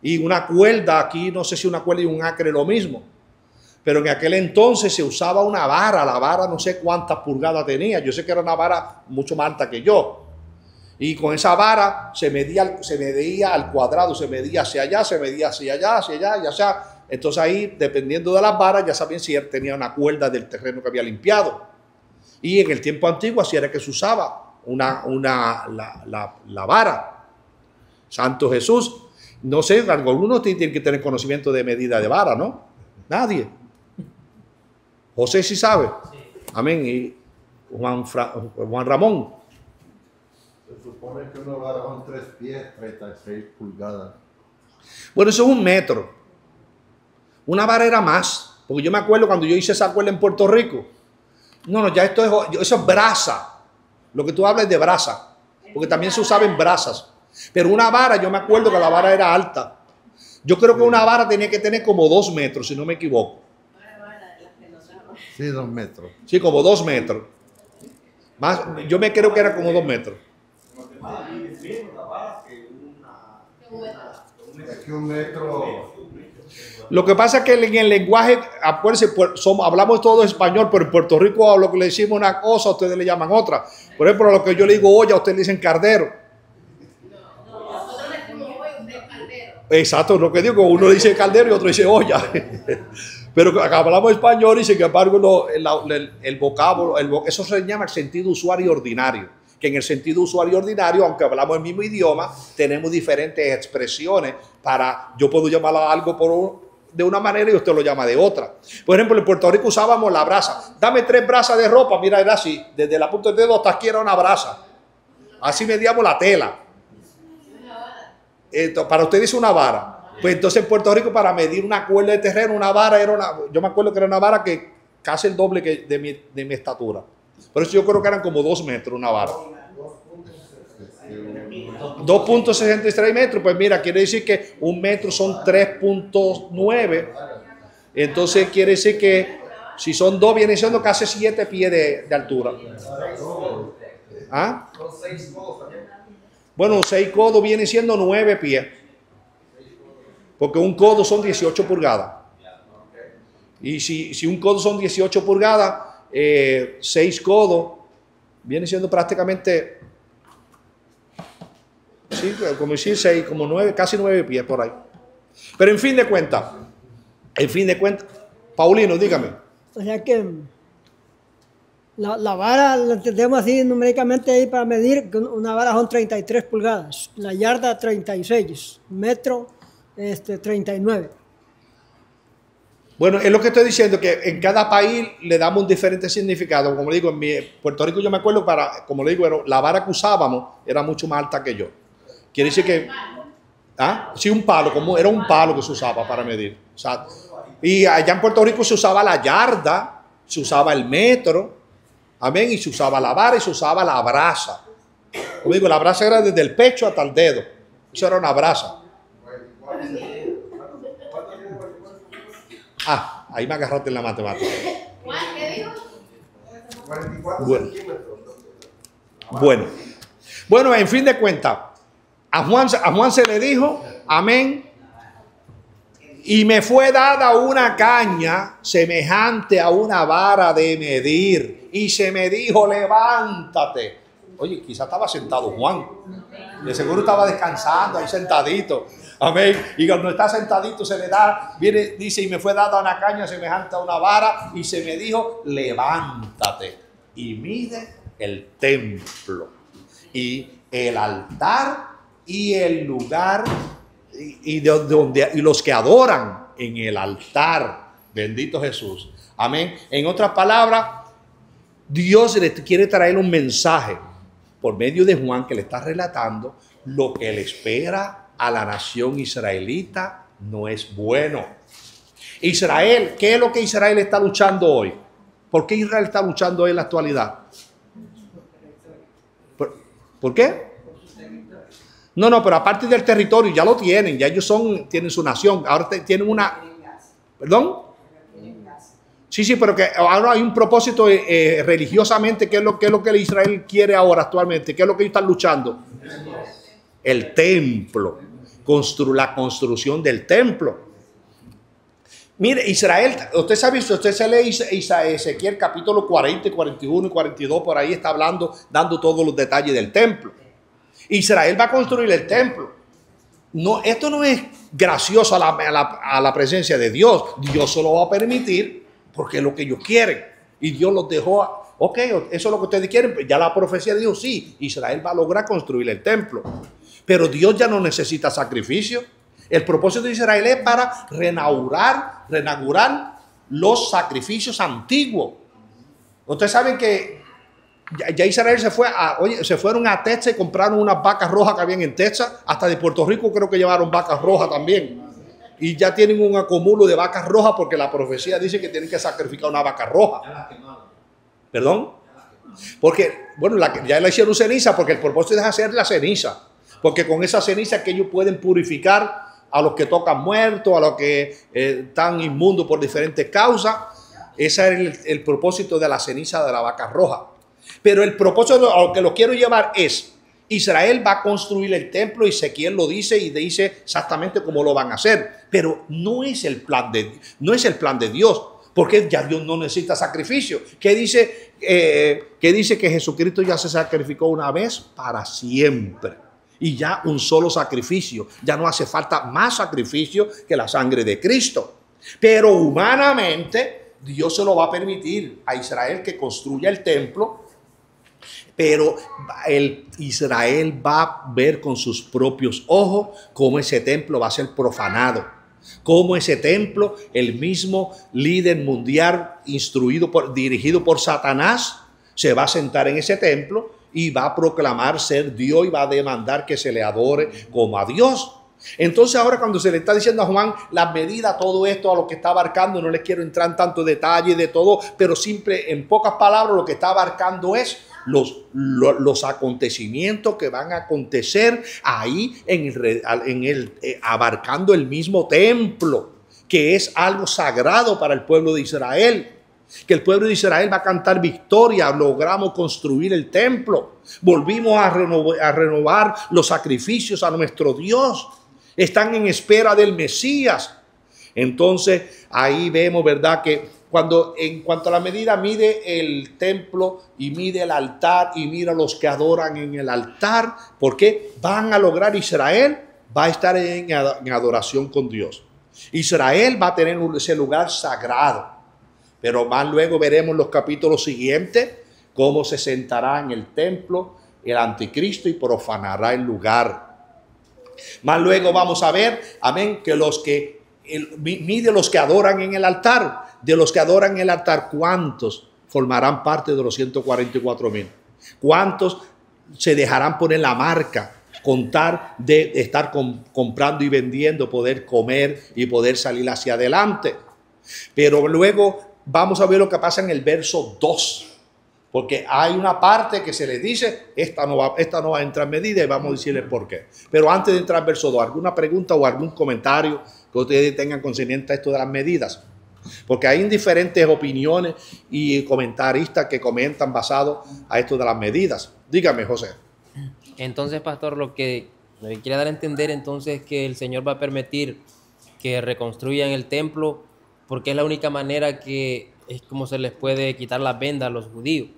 Y una cuerda aquí, no sé si una cuerda y un acre lo mismo. Pero en aquel entonces se usaba una vara, la vara no sé cuántas pulgadas tenía, yo sé que era una vara mucho más alta que yo. Y con esa vara se medía al cuadrado, se medía hacia allá, se medía hacia allá, hacia allá y allá. Entonces ahí, dependiendo de las varas, ya sabían si él tenía una cuerda del terreno que había limpiado. Y en el tiempo antiguo así era que se usaba la vara. Santo Jesús. No sé, algunos tienen que tener conocimiento de medida de vara, ¿no? Nadie. José sí sabe. Sí. Amén. Y Juan Ramón. Se supone que una vara son 3 pies, 36 pulgadas. Bueno, eso es 1 metro. Una vara era más, porque yo me acuerdo cuando yo hice esa cuerda en Puerto Rico. No, ya eso es brasa. Lo que tú hablas es de brasa, porque también se usaba en brasas. Pero una vara, yo me acuerdo que la vara era alta. Yo creo que una vara tenía que tener como 2 metros, si no me equivoco. Sí, 2 metros. Sí, como 2 metros. Más, yo me creo que era como 2 metros. Es que 1 metro... Lo que pasa es que en el lenguaje, acuérdense, hablamos todo español, pero en Puerto Rico a lo que le decimos una cosa, a ustedes le llaman otra. Por ejemplo, a lo que yo le digo olla, a ustedes le dicen cardero. Nosotros le decimos olla, usted caldero. Exacto, lo que digo, uno dice caldero y otro dice olla. Pero acá hablamos español y sin embargo el vocablo, eso se llama el sentido usuario ordinario. Que en el sentido usuario ordinario, aunque hablamos el mismo idioma, tenemos diferentes expresiones para, yo puedo llamar a algo de una manera y usted lo llama de otra. Por ejemplo, en Puerto Rico usábamos la brasa. Dame 3 brazas de ropa, mira, era así. Desde la punta del dedo hasta aquí era una brasa. Así medíamos la tela. Para usted dice una vara. Pues entonces en Puerto Rico para medir una cuerda de terreno, una vara era una... Yo me acuerdo que era una vara que casi el doble que de mi estatura. Por eso yo creo que eran como 2 metros una vara. 2.63 metros, pues mira, quiere decir que 1 metro son 3.9. Entonces quiere decir que si son 2, viene siendo casi 7 pies de altura. ¿Ah? Bueno, 6 codos viene siendo 9 pies. Porque un codo son 18 pulgadas. Y si un codo son 18 pulgadas, 6 codos viene siendo prácticamente, sí, como decir 6, como 9, casi 9 pies por ahí. Pero en fin de cuentas, Paulino, dígame. O sea que la vara la tenemos así numéricamente ahí para medir, que una vara son 33 pulgadas, la yarda 36, metro 39. Bueno, es lo que estoy diciendo, que en cada país le damos un diferente significado. Como le digo, en Puerto Rico yo me acuerdo, como le digo, la vara que usábamos era mucho más alta que yo. Quiere decir que, sí, un palo, como era un palo que se usaba para medir. O sea, y allá en Puerto Rico se usaba la yarda, se usaba el metro, amén, y se usaba la vara y se usaba la brasa. Como digo, la brasa era desde el pecho hasta el dedo. Eso era una brasa. Ahí me agarraste en la matemática. ¿Qué dijo? 44 Bueno, en fin de cuentas, a Juan se le dijo, amén, y me fue dada una caña semejante a una vara de medir, y se me dijo, levántate. Oye, quizá estaba sentado Juan, de seguro estaba descansando ahí sentadito. Amén. Y cuando está sentadito se le da, viene, dice, y me fue dada una caña semejante a una vara, y se me dijo, levántate y mide el templo y el altar y el lugar y los que adoran en el altar. Bendito Jesús. Amén. En otras palabras, Dios le quiere traer un mensaje por medio de Juan, que le está relatando lo que le espera a la nación israelita no es bueno. Israel, ¿qué es lo que Israel está luchando hoy? ¿Por qué Israel está luchando hoy en la actualidad? ¿Por qué? No, pero aparte del territorio, ya lo tienen, ya ellos tienen su nación, ahora tienen una... ¿Perdón? Sí, pero que ahora hay un propósito religiosamente, ¿qué es lo que Israel quiere ahora actualmente? ¿Qué es lo que ellos están luchando? El templo, la construcción del templo. Mire, Israel, usted sabe, si usted se lee Ezequiel capítulo 40, 41 y 42, por ahí está hablando, dando todos los detalles del templo. Israel va a construir el templo. No, esto no es gracioso a la presencia de Dios. Dios se lo va a permitir porque es lo que ellos quieren. Y Dios los dejó, ok, eso es lo que ustedes quieren. Ya la profecía dijo, sí, Israel va a lograr construir el templo. Pero Dios ya no necesita sacrificio. El propósito de Israel es para renaurar los sacrificios antiguos. Ustedes saben que ya Israel se fueron a Texas y compraron unas vacas rojas que habían en Texas. Hasta de Puerto Rico creo que llevaron vacas rojas también. Y ya tienen un acumulo de vacas rojas porque la profecía dice que tienen que sacrificar una vaca roja. ¿Perdón? Porque, bueno, ya la hicieron ceniza porque el propósito es hacer la ceniza. Porque con esa ceniza que ellos pueden purificar a los que tocan muertos, a los que están inmundos por diferentes causas. Ese es el propósito de la ceniza de la vaca roja. Pero el propósito a lo que lo quiero llevar es, Israel va a construir el templo, y Ezequiel lo dice y dice exactamente cómo lo van a hacer. Pero no es el plan de Dios, porque ya Dios no necesita sacrificio. ¿Qué dice que Jesucristo ya se sacrificó una vez para siempre? Y ya un solo sacrificio. Ya no hace falta más sacrificio que la sangre de Cristo. Pero humanamente Dios se lo va a permitir a Israel que construya el templo. Pero Israel va a ver con sus propios ojos cómo ese templo va a ser profanado. Cómo ese templo, el mismo líder mundial dirigido por Satanás, se va a sentar en ese templo y va a proclamar ser Dios y va a demandar que se le adore como a Dios. Entonces ahora cuando se le está diciendo a Juan las medidas, todo esto a lo que está abarcando, no les quiero entrar en tanto detalle de todo, pero en pocas palabras lo que está abarcando es los acontecimientos que van a acontecer ahí abarcando el mismo templo, que es algo sagrado para el pueblo de Israel. Que el pueblo de Israel va a cantar victoria, logramos construir el templo, volvimos a renovar los sacrificios a nuestro Dios, están en espera del Mesías. Entonces ahí vemos, ¿verdad?, que en cuanto a la medida, mide el templo y mide el altar y mira los que adoran en el altar, porque van a lograr, Israel va a estar en adoración con Dios. Israel va a tener ese lugar sagrado. Pero más luego veremos los capítulos siguientes cómo se sentará en el templo el anticristo y profanará el lugar. Más luego vamos a ver, amén, que mide los que adoran en el altar. De los que adoran en el altar, ¿cuántos formarán parte de los 144,000? ¿Cuántos se dejarán poner la marca? Contar de estar comprando y vendiendo, poder comer y poder salir hacia adelante. Pero luego vamos a ver lo que pasa en el verso 2. Porque hay una parte que se les dice, esta no va a entrar en medida y vamos a decirles por qué. Pero antes de entrar al verso 2, ¿alguna pregunta o algún comentario que ustedes tengan concerniente a esto de las medidas? Porque hay diferentes opiniones y comentaristas que comentan basado a esto de las medidas. Dígame, José. Entonces, pastor, lo que me quiere dar a entender entonces es que el Señor va a permitir que reconstruyan el templo porque es la única manera que es como se les puede quitar las vendas a los judíos.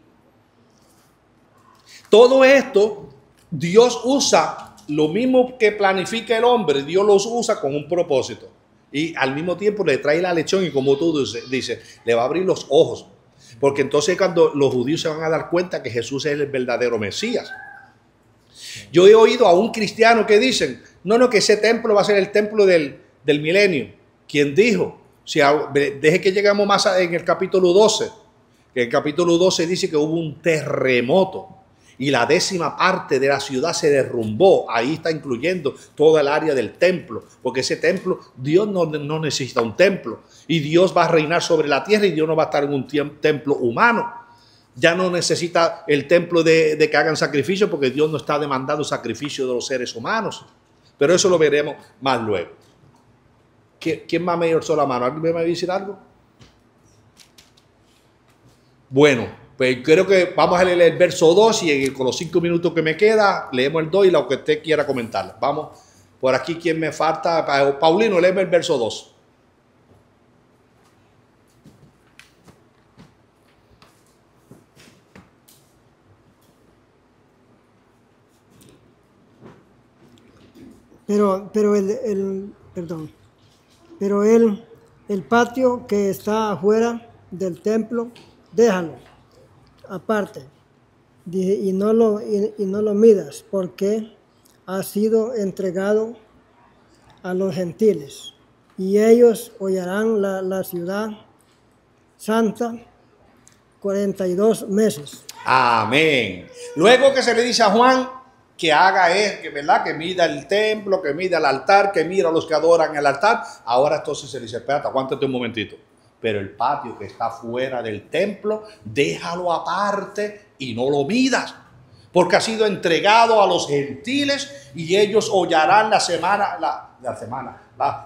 Todo esto, Dios usa lo mismo que planifica el hombre, Dios los usa con un propósito. Y al mismo tiempo le trae la lección y como tú dices, le va a abrir los ojos. Porque entonces cuando los judíos se van a dar cuenta que Jesús es el verdadero Mesías. Yo he oído a un cristiano que dicen, no, que ese templo va a ser el templo del milenio. ¿Quién dijo? Deje que lleguemos más en el capítulo 12. Que el capítulo 12 dice que hubo un terremoto. Y la 10ª parte de la ciudad se derrumbó. Ahí está incluyendo toda el área del templo. Porque ese templo, Dios no necesita un templo. Y Dios va a reinar sobre la tierra y Dios no va a estar en un templo humano. Ya no necesita el templo de que hagan sacrificio porque Dios no está demandando sacrificio de los seres humanos. Pero eso lo veremos más luego. ¿Quién más me alzó la mano? ¿Alguien me va a decir algo? Bueno. Pues creo que vamos a leer el verso 2 y con los 5 minutos que me queda, leemos el 2 y lo que usted quiera comentar. Vamos, por aquí, ¿quién me falta? Paulino, léeme el verso 2. Pero el patio que está afuera del templo, déjalo aparte y no lo midas, porque ha sido entregado a los gentiles y ellos hollarán la ciudad santa 42 meses. Amén. Luego que se le dice a Juan que haga ¿verdad? Que mida el templo, que mida el altar, que mira a los que adoran el altar. Ahora entonces se le dice, espérate, aguántate un momentito. Pero el patio que está fuera del templo, déjalo aparte y no lo midas. Porque ha sido entregado a los gentiles y ellos hollarán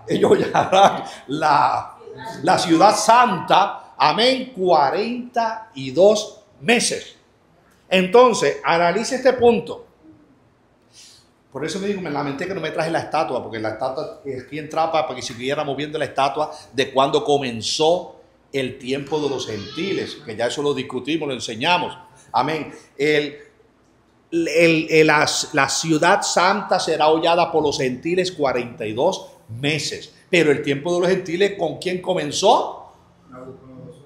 ellos hollarán la ciudad santa, amén, 42 meses. Entonces, analice este punto. Por eso me lamenté que no me traje la estatua, porque la estatua aquí entraba para que siguiéramos viendo la estatua de cuando comenzó el tiempo de los gentiles, que ya eso lo discutimos, lo enseñamos. Amén. La ciudad santa será hollada por los gentiles 42 meses. Pero el tiempo de los gentiles, ¿con quién comenzó?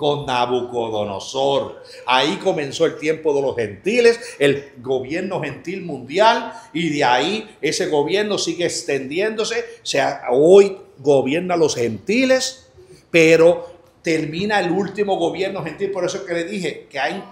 con Nabucodonosor. Ahí comenzó el tiempo de los gentiles, el gobierno gentil mundial, y de ahí ese gobierno sigue extendiéndose. O sea, hoy gobierna los gentiles, pero termina el último gobierno gentil. Por eso es que le dije que hay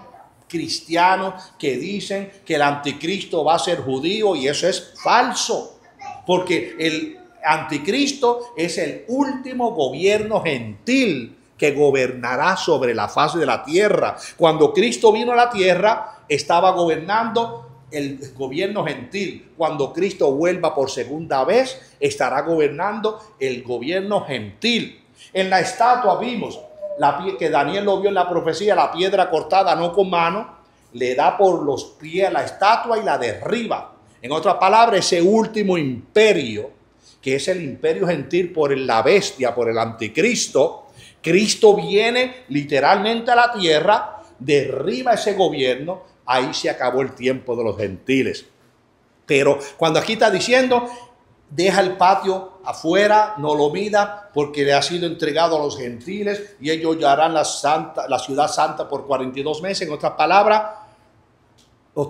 cristianos que dicen que el anticristo va a ser judío, y eso es falso, porque el anticristo es el último gobierno gentil que gobernará sobre la faz de la tierra. Cuando Cristo vino a la tierra, estaba gobernando el gobierno gentil. Cuando Cristo vuelva por segunda vez, estará gobernando el gobierno gentil. En la estatua vimos que Daniel lo vio en la profecía, la piedra cortada no con mano, le da por los pies a la estatua y la derriba. En otras palabras, ese último imperio, que es el imperio gentil por la bestia, por el anticristo, Cristo viene literalmente a la tierra, derriba ese gobierno, ahí se acabó el tiempo de los gentiles. Pero cuando aquí está diciendo, deja el patio afuera, no lo mida, porque le ha sido entregado a los gentiles y ellos hallarán la ciudad santa por 42 meses. En otras palabras,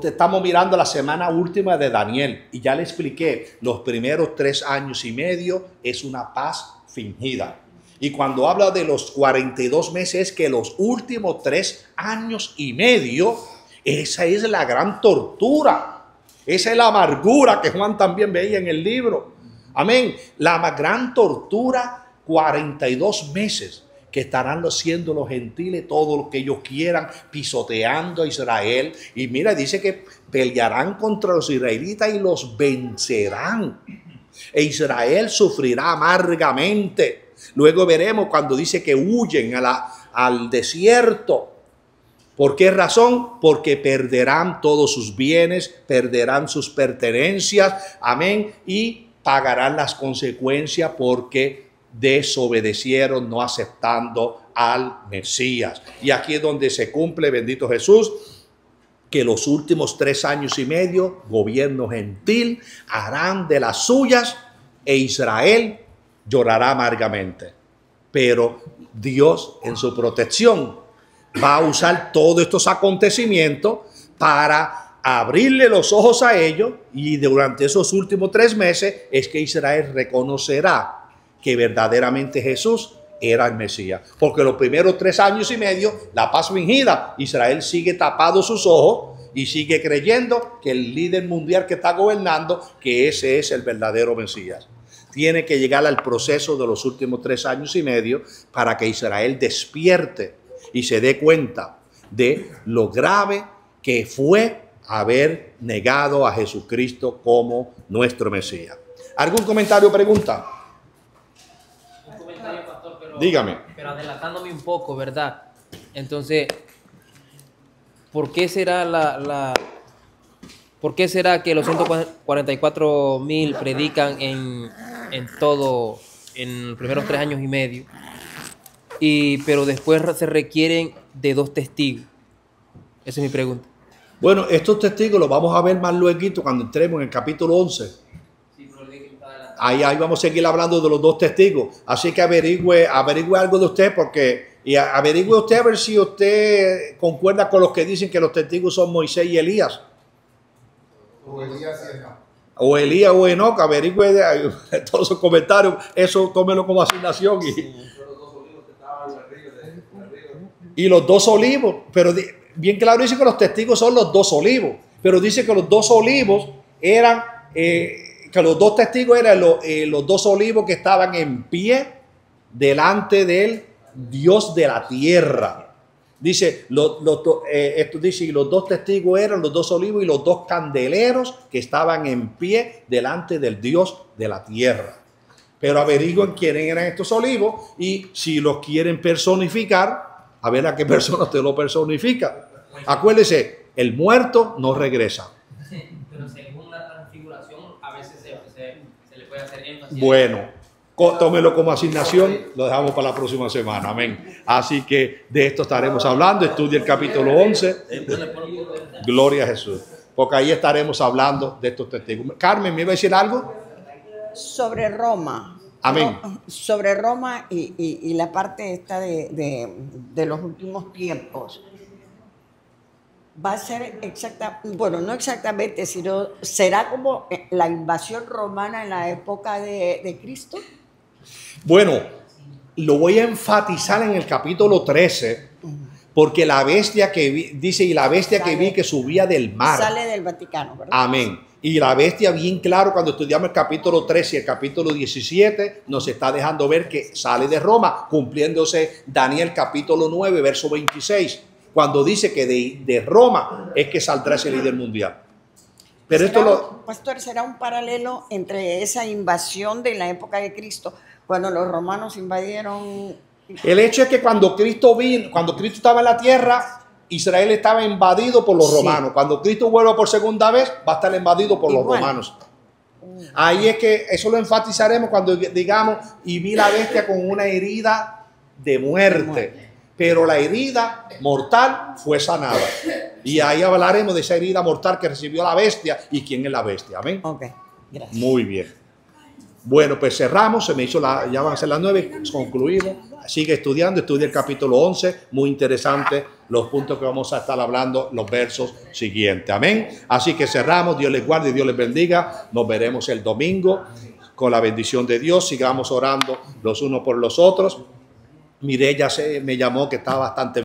estamos mirando la semana última de Daniel, y ya le expliqué, los primeros 3 años y medio es una paz fingida. Y cuando habla de los 42 meses, es que los últimos 3 años y medio, esa es la gran tortura. Esa es la amargura que Juan también veía en el libro. Amén. La gran tortura, 42 meses que estarán haciendo los gentiles todo lo que ellos quieran, pisoteando a Israel. Y mira, dice que pelearán contra los israelitas y los vencerán. E Israel sufrirá amargamente. Luego veremos cuando dice que huyen al desierto. ¿Por qué razón? Porque perderán todos sus bienes, perderán sus pertenencias, amén, y pagarán las consecuencias porque desobedecieron, no aceptando al Mesías. Y aquí es donde se cumple, bendito Jesús, que los últimos 3 años y medio, gobierno gentil, harán de las suyas, e Israel llorará amargamente. Pero Dios, en su protección, va a usar todos estos acontecimientos para abrirle los ojos a ellos, y durante esos últimos 3 meses es que Israel reconocerá que verdaderamente Jesús era el Mesías. Porque los primeros 3 años y medio, la paz fingida, Israel sigue tapado sus ojos y sigue creyendo que el líder mundial que está gobernando, que ese es el verdadero Mesías. Tiene que llegar al proceso de los últimos 3 años y medio para que Israel despierte y se dé cuenta de lo grave que fue haber negado a Jesucristo como nuestro Mesías. ¿Algún comentario o pregunta? Un comentario, pastor, pero, dígame. Pero adelantándome un poco, ¿verdad? Entonces, ¿por qué será ¿por qué será que los 144,000 predican en todo, en los primeros 3 años y medio? Pero después se requieren de 2 testigos. Esa es mi pregunta. Bueno, estos testigos los vamos a ver más luego cuando entremos en el capítulo 11. Ahí vamos a seguir hablando de los 2 testigos. Así que averigüe algo de usted, y averigüe usted a ver si usted concuerda con los que dicen que los testigos son Moisés y Elías. O Elías y Enoc. O Elías o Enoc, averigüe todos esos comentarios. Eso tómelo como asignación. Y los 2 olivos, pero bien claro dice que los testigos son los 2 olivos, pero dice que los 2 olivos eran, que los 2 testigos eran los 2 olivos que estaban en pie delante del Dios de la tierra. Dice, esto dice, y los 2 testigos eran los 2 olivos y los 2 candeleros que estaban en pie delante del Dios de la tierra. Pero averigüen quiénes eran estos olivos, y si los quieren personificar, a ver a qué persona te lo personifica. Acuérdese, el muerto no regresa. Pero según la transfiguración, a veces se le puede hacer énfasis. Bueno, tómelo como asignación, lo dejamos para la próxima semana. Amén. Así que de esto estaremos hablando. Estudia el capítulo 11. Gloria a Jesús. Porque ahí estaremos hablando de estos testigos. Carmen, ¿me iba a decir algo? Sobre Roma. Amén. Sobre Roma y la parte esta de los últimos tiempos, va a ser no exactamente, sino será como la invasión romana en la época de Cristo. Bueno, lo voy a enfatizar en el capítulo 13, porque la bestia que vi, dice, y la bestia que vi que subía del mar. Sale del Vaticano, ¿verdad? Amén. Y la bestia, bien claro, cuando estudiamos el capítulo 13 y el capítulo 17, nos está dejando ver que sale de Roma, cumpliéndose Daniel capítulo 9, verso 26, cuando dice que de Roma es que saldrá ese líder mundial. Pero Pastor, ¿será un paralelo entre esa invasión de la época de Cristo, cuando los romanos invadieron? El hecho es que cuando Cristo estaba en la tierra, Israel estaba invadido por los romanos. Cuando Cristo vuelva por segunda vez, va a estar invadido por los romanos. Ahí es que eso lo enfatizaremos cuando digamos, y vi la bestia con una herida de muerte. Pero la herida mortal fue sanada. Y ahí hablaremos de esa herida mortal que recibió la bestia y quién es la bestia. Amén. Ok, gracias. Muy bien. Bueno, pues cerramos. Se me hizo ya van a ser las 9. Concluimos. Sigue estudiando. Estudia el capítulo 11. Muy interesante los puntos que vamos a estar hablando, los versos siguientes. Amén. Así que cerramos. Dios les guarde y Dios les bendiga. Nos veremos el domingo con la bendición de Dios. Sigamos orando los unos por los otros. Mireya me llamó que está bastante